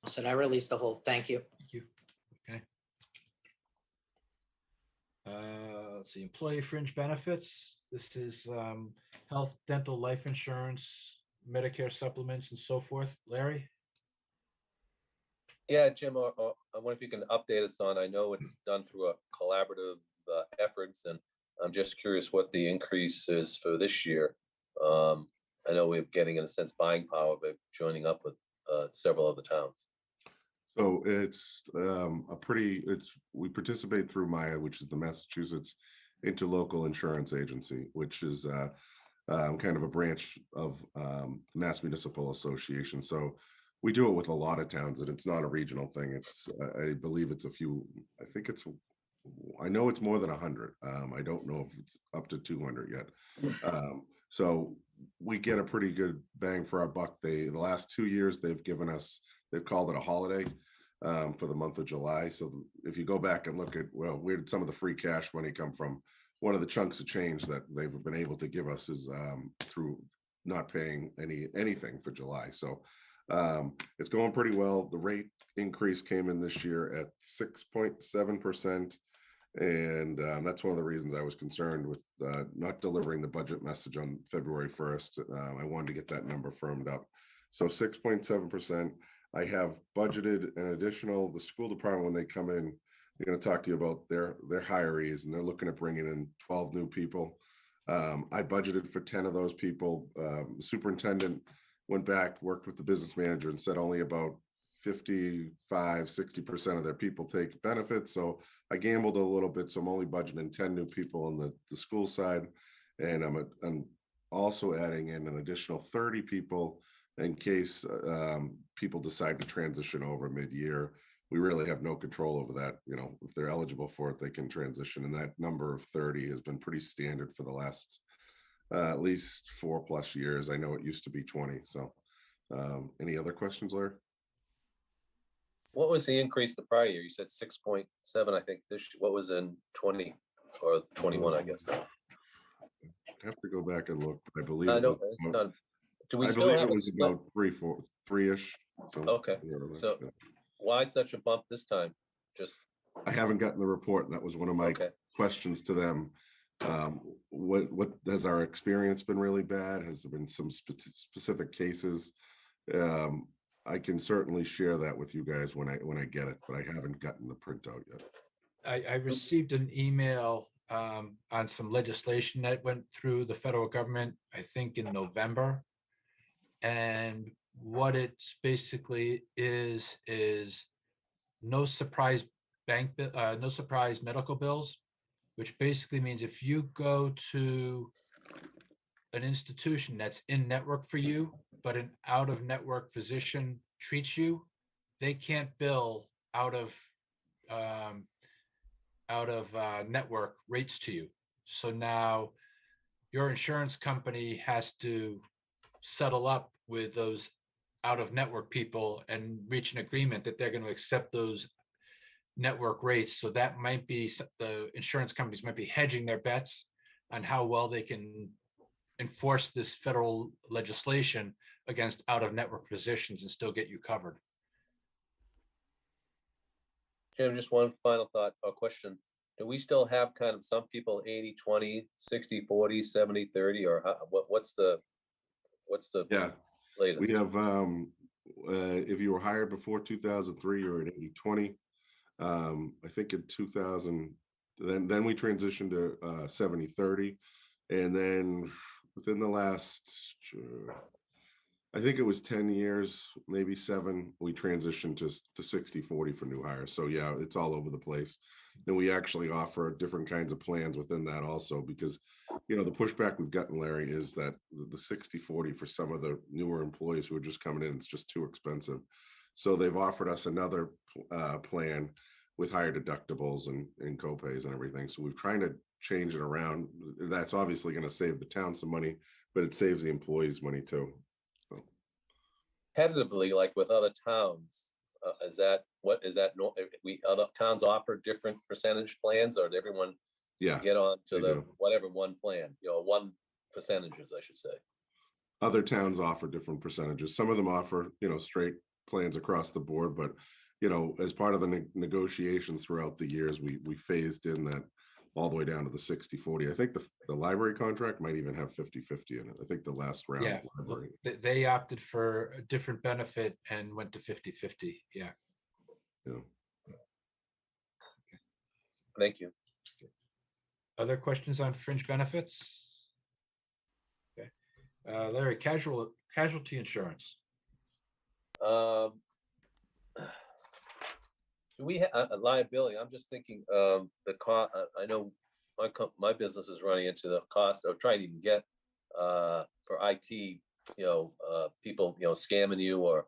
So I released the whole, thank you. Thank you. Okay. Let's see, employee fringe benefits. This is health, dental, life insurance, Medicare supplements, and so forth. Larry? Yeah, Jim, I wonder if you can update us on, I know it's done through a collaborative efforts, and I'm just curious what the increase is for this year. I know we're getting, in a sense, buying power, but joining up with several other towns. So it's we participate through Maya, which is the Massachusetts Interlocal Insurance Agency, which is kind of a branch of Mass Municipal Association. So we do it with a lot of towns, and it's not a regional thing. It's I believe it's a few. I know it's more than 100. I don't know if it's up to 200 yet. So we get a pretty good bang for our buck. The last 2 years they've called it a holiday for the month of July. So if you go back and look at, well, where did some of the free cash money come from? One of the chunks of change that they've been able to give us is through not paying anything for July. So it's going pretty well. The rate increase came in this year at 6.7%. And that's one of the reasons I was concerned with not delivering the budget message on February 1st. I wanted to get that number firmed up. So 6.7%. I have budgeted an additional, the school department, when they come in, they're going to talk to you about their hirees, and they're looking at bringing in 12 new people. I budgeted for 10 of those people. The superintendent went back, worked with the business manager, and said only about 55-60% of their people take benefits. So I gambled a little bit. So I'm only budgeting 10 new people on the school side. And I'm also adding in an additional 30 people in case people decide to transition over mid-year. We really have no control over that. You know, if they're eligible for it, they can transition. And that number of 30 has been pretty standard for the last at least 4+ years. I know it used to be 20. So any other questions, Larry? What was the increase the prior year? You said 6.7, I think this, what was in 20 or 21, I guess. I have to go back and look. I believe I it know was it's about- done. Do we I still believe have it a was split? about three-ish. So, Okay, so why such a bump this time? Just, I haven't gotten the report. That was one of my okay. questions to them. What has our experience been really bad? Has there been some specific cases? I can certainly share that with you guys when I get it, but I haven't gotten the printout yet. I received an email on some legislation that went through the federal government, I think in November. And what it's basically is no surprise no surprise medical bills, which basically means if you go to an institution that's in network for you, but an out-of-network physician treats you, they can't bill out of network rates to you. So now your insurance company has to settle up with those out-of-network people and reach an agreement that they're going to accept those network rates. So that might be, the insurance companies might be hedging their bets on how well they can enforce this federal legislation against out-of-network physicians and still get you covered. Jim, just one final thought or question. Do we still have kind of some people 80-20, 60-40, 70-30, or what's the Yeah, latest? we have if you were hired before 2003, you're at 80-20. I think in 2000, then we transitioned to 70-30, and then within the last I think it was 10 years, maybe 7, we transitioned to 60-40 for new hires. So yeah, it's all over the place. And we actually offer different kinds of plans within that also, because, you know, the pushback we've gotten, Larry, is that the 60-40 for some of the newer employees who are just coming in, it's just too expensive. So they've offered us another plan with higher deductibles and copays and everything. So we're trying to change it around. That's obviously going to save the town some money, but it saves the employees money too. Competitively, like with other towns, we other towns offer different percentage plans, or did everyone get on to the whatever one plan, you know, one percentages, I should say? Other towns offer different percentages. Some of them offer, you know, straight plans across the board, but, you know, as part of the negotiations throughout the years, we phased in that all the way down to the 60-40. I think the library contract might even have 50-50 in it. I think the last round. Yeah, they opted for a different benefit and went to 50-50. Yeah. Yeah. Thank you. Other questions on fringe benefits? Okay. Larry, casualty insurance. Do we have a liability? I'm just thinking, the cost, I know my business is running into the cost of trying to even get, for IT, people, scamming you or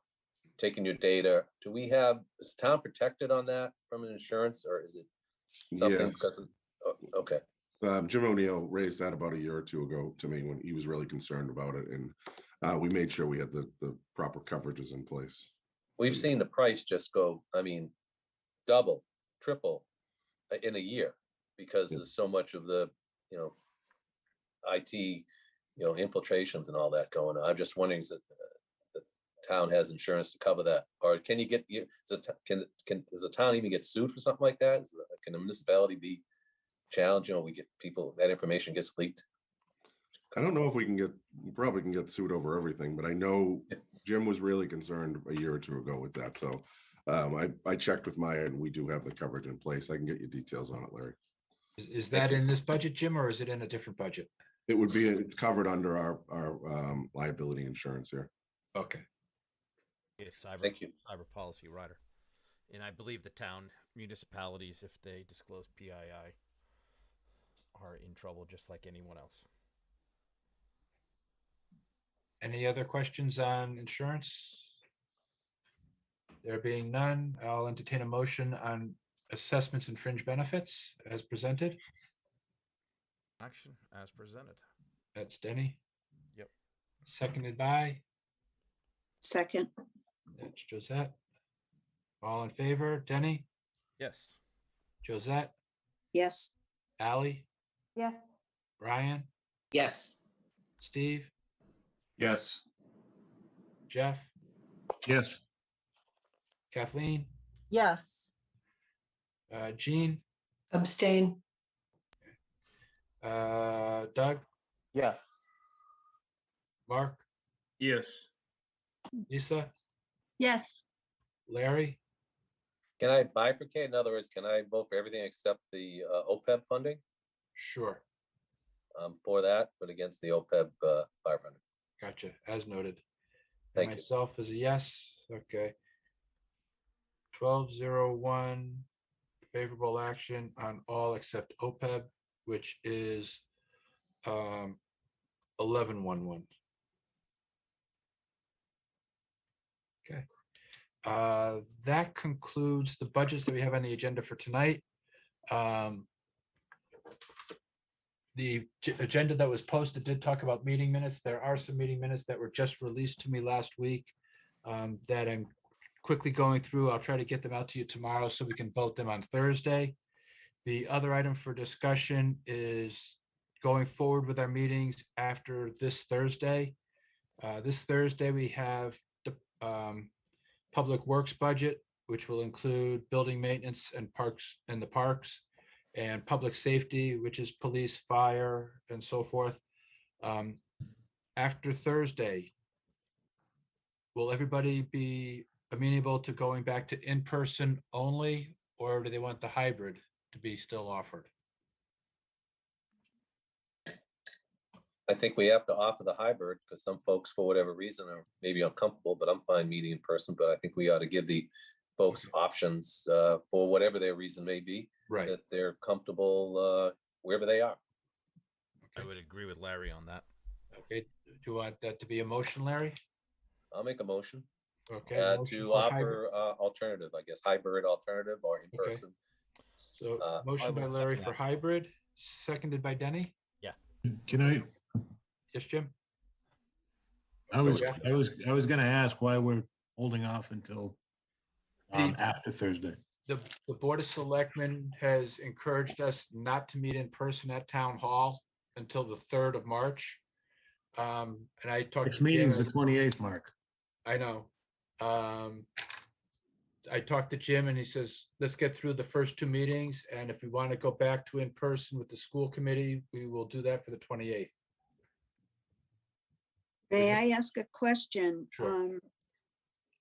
taking your data. Do we have, is town protected on that from an insurance, or is it something? Yes. Because okay. Jim O'Neill raised that about a year or two ago to me when he was really concerned about it, and we made sure we had the proper coverages in place. We've seen the price just go, I mean, double, triple in a year because there's so much of the, IT, infiltrations and all that going on. I'm just wondering, is it the town has insurance to cover that, or can you get, does the town even get sued for something like that? Can a municipality be challenged? We get people, that information gets leaked. I don't know if we probably can get sued over everything, but I know Jim was really concerned a year or two ago with that. So I checked with Maya and we do have the coverage in place. I can get you details on it, Larry. Is that in this budget, Jim, or is it in a different budget? It's covered under our liability insurance here. Okay. Yeah, Thank you. cyber policy rider. And I believe the town municipalities, if they disclose PII, are in trouble just like anyone else. Any other questions on insurance? There being none, I'll entertain a motion on assessments and fringe benefits as presented. Action as presented. That's Denny. Yep. Seconded by, Second, that's Josette. All in favor, Denny, Yes. Josette, yes. Ally, Yes. Brian, Yes. Steve, Yes. Jeff, Yes. Kathleen, Yes. Jean, Abstain. Doug, Yes. Mark, Yes. Lisa, Yes. Larry, Can I bifurcate? In other words, can I vote for everything except the OPEB funding? sure, For that, but against the OPEB 500. gotcha, as noted. Thank you. Myself is a yes, okay. 1201, favorable action on all except OPEB, which is 1111. Okay. That concludes the budgets that we have on the agenda for tonight. The agenda that was posted did talk about meeting minutes. There are some meeting minutes that were just released to me last week that I'm quickly going through. I'll try to get them out to you tomorrow so we can vote them on Thursday. The other item for discussion is going forward with our meetings after this Thursday. This Thursday, we have the Public Works budget, which will include building maintenance and parks and the parks, and public safety, which is police, fire, and so forth. After Thursday, will everybody be amenable to going back to in-person only, or do they want the hybrid to be still offered? I think we have to offer the hybrid because some folks, for whatever reason, are maybe uncomfortable, but I'm fine meeting in person. But I think we ought to give the folks options for whatever their reason may be, Right. that they're comfortable wherever they are. I would agree with Larry on that. Okay, do you want that to be a motion, Larry? I'll make a motion Okay. motion to for hybrid. offer alternative, I guess, hybrid alternative or in Okay. person. So I motion by would Larry second for that. hybrid, seconded by Denny. Can I, Yes, Jim? I was, Yeah. I was gonna ask why we're holding off until after Thursday. The Board of Selectmen has encouraged us not to meet in person at Town Hall until the 3rd of March. And I talked Next to Jim. meeting's the 28th, Mark. I know. I talked to Jim and he says, let's get through the first 2 meetings. And if we want to go back to in person with the school committee, we will do that for the 28th. May I ask a question? Sure.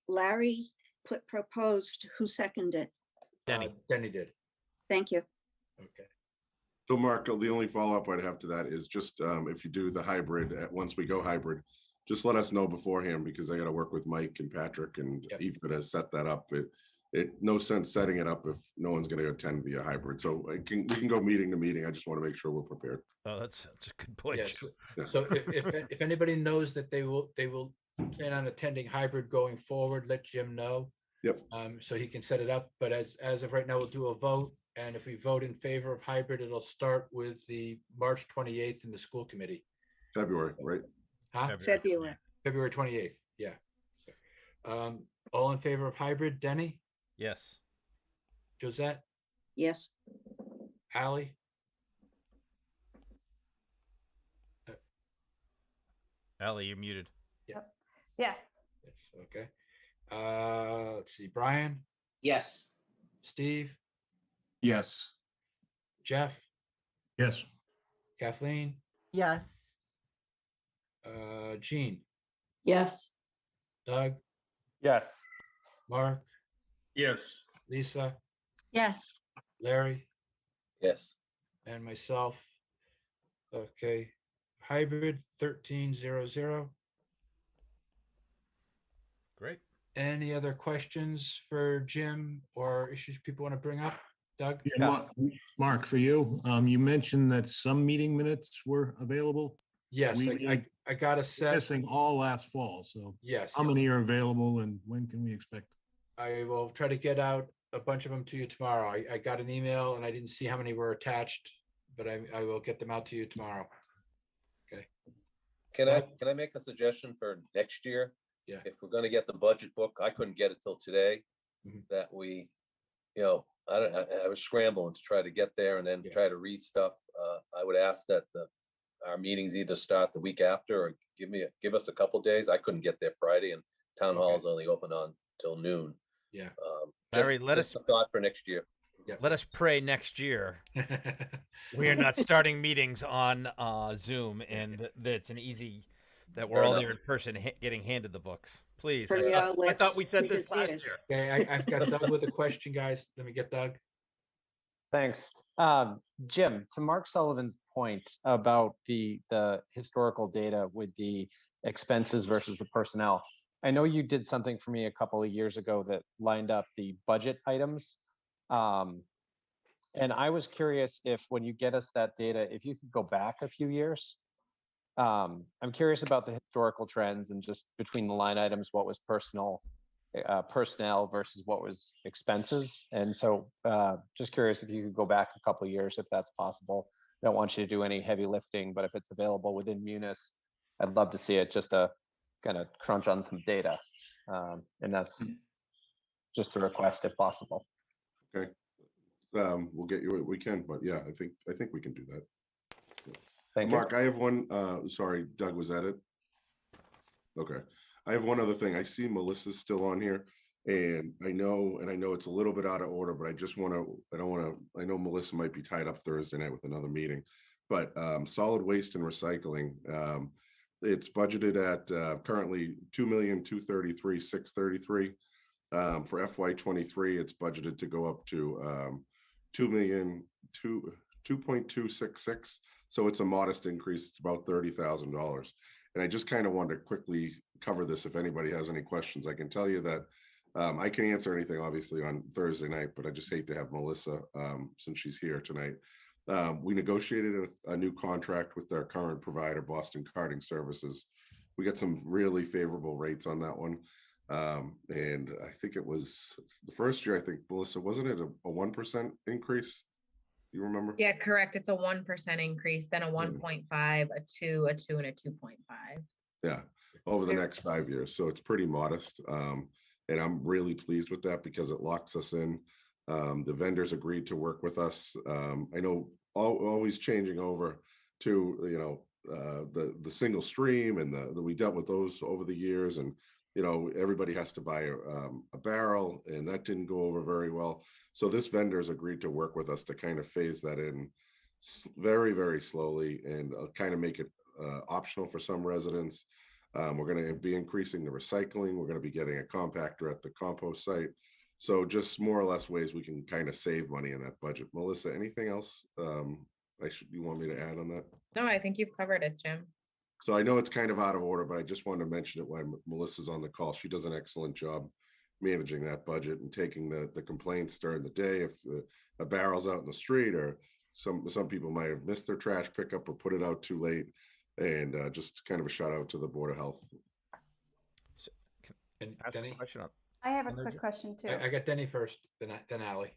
Larry proposed, who seconded? Denny. Denny did. Thank you. Okay. So Mark, the only follow-up I'd have to that is just if you do the hybrid, once we go hybrid, just let us know beforehand because I got to work with Mike and Patrick and Eve to set that up. It no sense setting it up if no one's going to attend via hybrid. So we can go meeting to meeting. I just want to make sure we're prepared. Oh, that's a good point. Yes. Joe. So if anybody knows that they will plan on attending hybrid going forward, let Jim know. Yep. So he can set it up. But as of right now, we'll do a vote. And if we vote in favor of hybrid, it'll start with the March 28th in the school committee. February, right? Huh? February. February 28th. Yeah. So, all in favor of hybrid? Denny? Yes. Josette? Yes. Ally? Ally, you're muted. Yeah. Yes. Yes. Okay. Let's see. Brian? Yes. Steve? Yes. Jeff? Yes. Kathleen? Yes. Jean? Yes. Doug? Yes. Mark? Yes. Lisa? Yes. Larry? Yes. And myself. Okay. Hybrid 1300. Great. Any other questions for Jim or issues people want to bring up? Doug? Yeah, Mark, for you, you mentioned that some meeting minutes were available. Yes, I got a set. Testing all last fall, so Yes. how many are available and when can we expect? I will try to get out a bunch of them to you tomorrow. I got an email and I didn't see how many were attached, but I will get them out to you tomorrow. Okay. Can I make a suggestion for next year? Yeah. If we're gonna get the budget book, I couldn't get it till today, that we, I was scrambling to try to get there and then try to read stuff. I would ask that our meetings either start the week after or give us a couple days. I couldn't get there Friday and town hall is only open on till noon. Yeah. Larry, let us a thought for next year. Let us pray next year. We are not starting meetings on Zoom, and it's an easy that we're Fair all enough. there in person getting handed the books. Please, From I your thought lips we to said this his last ears. year. Okay, I've got Doug with a question, guys. Let me get Doug. Thanks. Jim, to Mark Sullivan's point about the historical data with the expenses versus the personnel, I know you did something for me a couple of years ago that lined up the budget items. And I was curious if when you get us that data, if you could go back a few years. I'm curious about the historical trends and just between the line items, what was personnel versus what was expenses. And so just curious if you could go back a couple of years, if that's possible. I don't want you to do any heavy lifting, but if it's available within Munis, I'd love to see it just to kind of crunch on some data. And that's just a request if possible. Okay. We'll get you what we can, but yeah, I think we can do that. Thank Mark, you. I have one, sorry, Doug, was that it? Okay. I have one other thing. I see Melissa's still on here and I know it's a little bit out of order, but I know Melissa might be tied up Thursday night with another meeting, but solid waste and recycling, it's budgeted at currently 2,233,633. For FY23, it's budgeted to go up to 2.266. So it's a modest increase, it's about $30,000. And I just kind of wanted to quickly cover this. If anybody has any questions, I can tell you that I can answer anything obviously on Thursday night, but I just hate to have Melissa since she's here tonight. We negotiated a new contract with our current provider, Boston Carting Services. We got some really favorable rates on that one. And I think it was the first year, I think, Melissa, wasn't it a 1% increase? You remember? Yeah, correct. It's a 1% increase, then a 1.5, a 2, a 2, and a 2.5. Yeah, over the next 5 years. So it's pretty modest. And I'm really pleased with that because it locks us in. The vendors agreed to work with us. I know always changing over to, the single stream and we dealt with those over the years, and everybody has to buy a barrel, and that didn't go over very well. So this vendors agreed to work with us to kind of phase that in very, very slowly and kind of make it optional for some residents. We're going to be increasing the recycling. We're going to be getting a compactor at the compost site. So just more or less ways we can kind of save money in that budget. Melissa, anything else You want me to add on that? No, I think you've covered it, Jim. So I know it's kind of out of order, but I just wanted to mention it when Melissa's on the call. She does an excellent job managing that budget and taking the complaints during the day. If a barrel's out in the street, or some people might have missed their trash pickup or put it out too late. And just kind of a shout out to the Board of Health. So, can And I ask a Denny? question on? I have a On there, quick Jim? question too. I got Denny first, then Ally.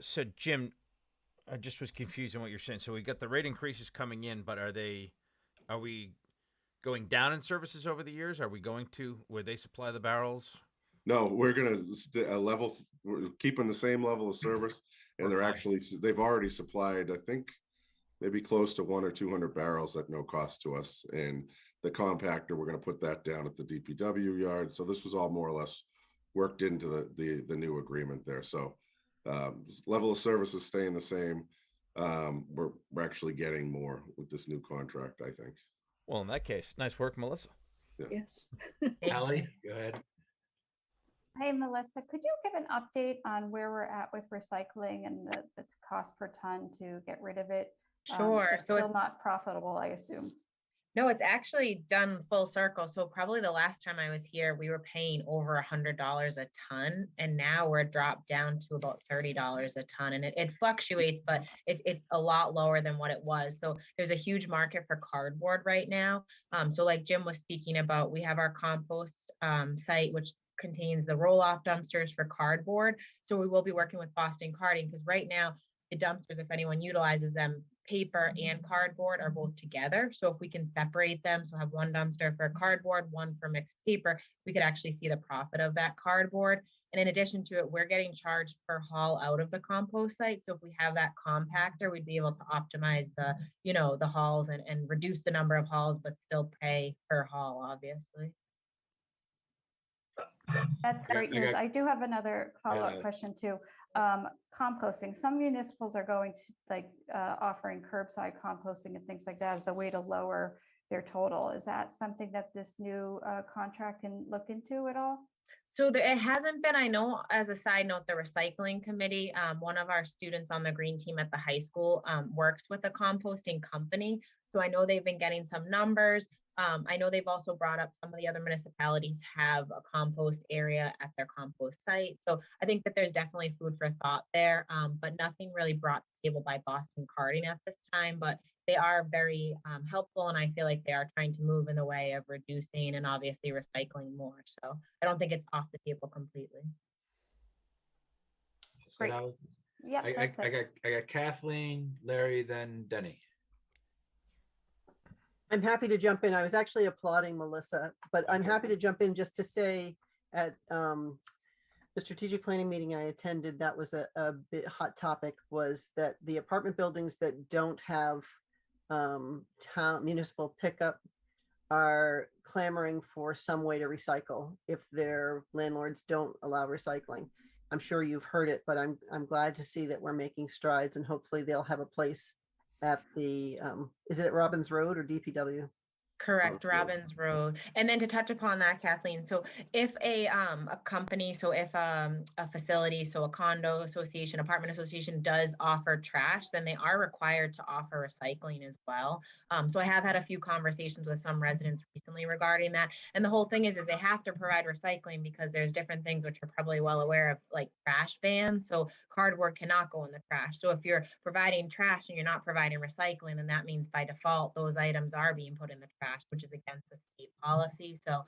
So Jim, I just was confused on what you're saying. So we got the rate increases coming in, but are we going down in services over the years? Are we going to where they supply the barrels? No, we're gonna we're keeping the same level of service, and they've already supplied, I think, maybe close to 100 or 200 barrels at no cost to us. And the compactor, we're gonna put that down at the DPW yard. So this was all more or less worked into the new agreement there. So level of service is staying the same. We're actually getting more with this new contract, I think. Well, in that case, nice work, Melissa. Yeah. Yes. Ally, go ahead. Hey, Melissa, could you give an update on where we're at with recycling and the cost per ton to get rid of it? Sure. It's So still it's not profitable, I assume. No, it's actually done full circle. So probably the last time I was here, we were paying over $100 a ton, and now we're dropped down to about $30 a ton. And it fluctuates, but it's a lot lower than what it was. So there's a huge market for cardboard right now. So like Jim was speaking about, we have our compost site, which contains the roll-off dumpsters for cardboard. So we will be working with Boston Carting, because right now the dumpsters, if anyone utilizes them, paper and cardboard are both together. So if we can separate them, so have one dumpster for cardboard, one for mixed paper, we could actually see the profit of that cardboard. And in addition to it, we're getting charged per haul out of the compost site. So if we have that compactor, we'd be able to optimize the hauls and reduce the number of hauls, but still pay per haul, obviously. That's great news. I do have another follow-up question too. Composting. Some municipals are going to offering curbside composting and things like that as a way to lower their total. Is that something that this new contract can look into at all? So it hasn't been, I know, as a side note, the recycling committee, one of our students on the green team at the high school works with a composting company. So I know they've been getting some numbers. I know they've also brought up some of the other municipalities have a compost area at their compost site. So I think that there's definitely food for thought there, but nothing really brought to the table by Boston Carting at this time. But they are very helpful, and I feel like they are trying to move in the way of reducing and obviously recycling more. So I don't think it's off the table completely. Great. Yeah, I got Kathleen, Larry, then Denny. I'm happy to jump in. I was actually applauding Melissa, but I'm happy to jump in just to say at the strategic planning meeting I attended, that was a bit hot topic, was that the apartment buildings that don't have municipal pickup are clamoring for some way to recycle if their landlords don't allow recycling. I'm sure you've heard it, but I'm glad to see that we're making strides, and hopefully they'll have a place at the, is it at Robbins Road or DPW? Correct, Robbins Road. And then to touch upon that, Kathleen, so if a company, so if a facility, so a condo association, apartment association does offer trash, then they are required to offer recycling as well. So I have had a few conversations with some residents recently regarding that. And the whole thing is they have to provide recycling because there's different things which you're probably well aware of, like trash bans. So cardboard cannot go in the trash. So if you're providing trash and you're not providing recycling, then that means by default, those items are being put in the trash, which is against the state policy. So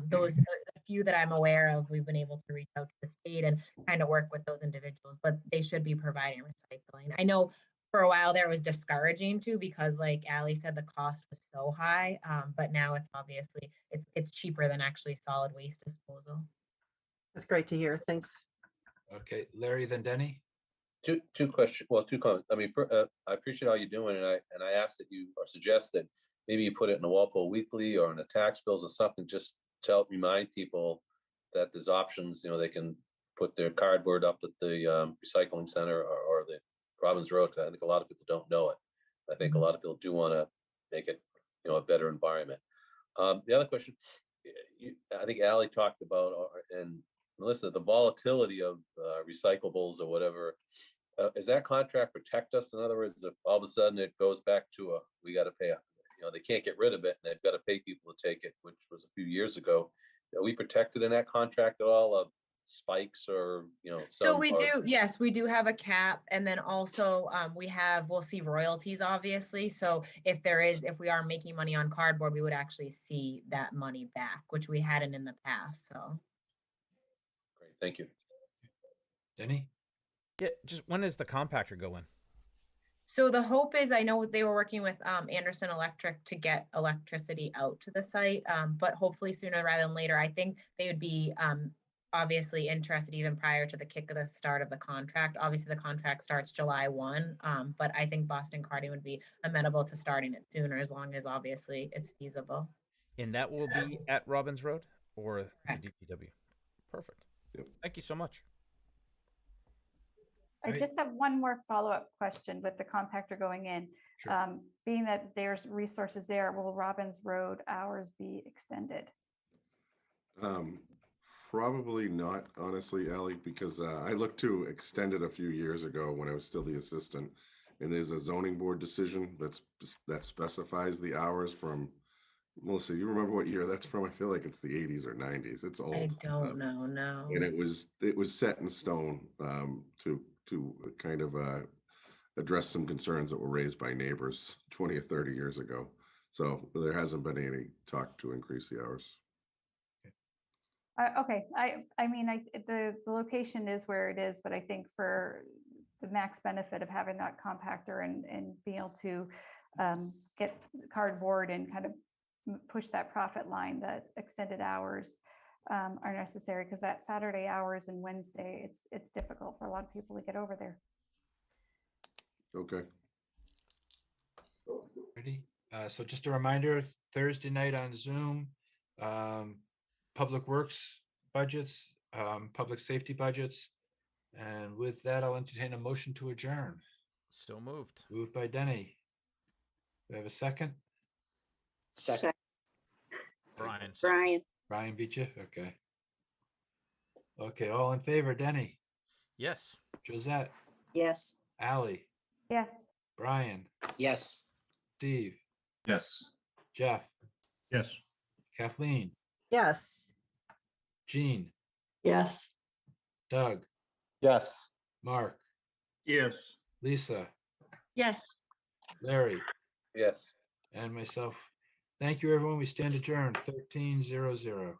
those a few that I'm aware of, we've been able to reach out to the state and kind of work with those individuals, but they should be providing recycling. I know for a while there was discouraging too, because like Allie said, the cost was so high, but now it's obviously, it's cheaper than actually solid waste disposal. That's great to hear. Thanks. Okay, Larry, then Denny. Two questions. Well, two comments. I mean, I appreciate all you're doing, and I ask that you, or suggest that maybe you put it in a Walpole Weekly or in the tax bills or something, just to help remind people that there's options. You know, they can put their cardboard up at the recycling center or the Robbins Road. I think a lot of people don't know it. I think a lot of people do want to make it, a better environment. The other question, I think Allie talked about, and Melissa, the volatility of recyclables or whatever. Is that contract protect us? In other words, if all of a sudden it goes back to we got to pay, they can't get rid of it and they've got to pay people to take it, which was a few years ago. Are we protected in that contract at all of spikes or, So we do, yes, we do have a cap, and then also we'll see royalties, obviously. So if we are making money on cardboard, we would actually see that money back, which we hadn't in the past, so. Great, thank you. Denny? Yeah, just when does the compactor go in? So the hope is, I know they were working with Anderson Electric to get electricity out to the site, but hopefully sooner rather than later. I think they would be obviously interested even prior to the kick of the start of the contract. Obviously, the contract starts July 1, but I think Boston Carding would be amenable to starting it sooner as long as obviously it's feasible. And that will be at Robbins Road or Correct. the DPW? Perfect. Thank you so much. I just have one more follow-up question with the compactor going in. Sure. Being that there's resources there, will Robbins Road hours be extended? Probably not, honestly, Ally, because I looked to extend it a few years ago when I was still the assistant. And there's a zoning board decision that specifies the hours from, Melissa, you remember what year that's from? I feel like it's the 80s or 90s. It's old. I don't know, no. And it was set in stone to kind of address some concerns that were raised by neighbors 20 or 30 years ago. So there hasn't been any talk to increase the hours. Okay, I mean, the location is where it is, but I think for the max benefit of having that compactor and being able to get cardboard and kind of push that profit line, that extended hours are necessary, because that Saturday hours and Wednesday, it's difficult for a lot of people to get over there. Okay. Ready? So just a reminder, Thursday night on Zoom, Public Works budgets, public safety budgets. And with that, I'll entertain a motion to adjourn. So moved. Moved by Denny. Do we have a second? Second. Brian. Brian beat you? Okay. Okay, all in favor, Denny, Yes. Josette, Yes. Ally, Yes. Brian, Yes. Steve, Yes. Jeff, Yes. Kathleen, Yes. Jean, Yes. Doug, Yes. Mark, Yes. Lisa, Yes. Larry, Yes. and myself. Thank you, everyone. We stand adjourned 13:00.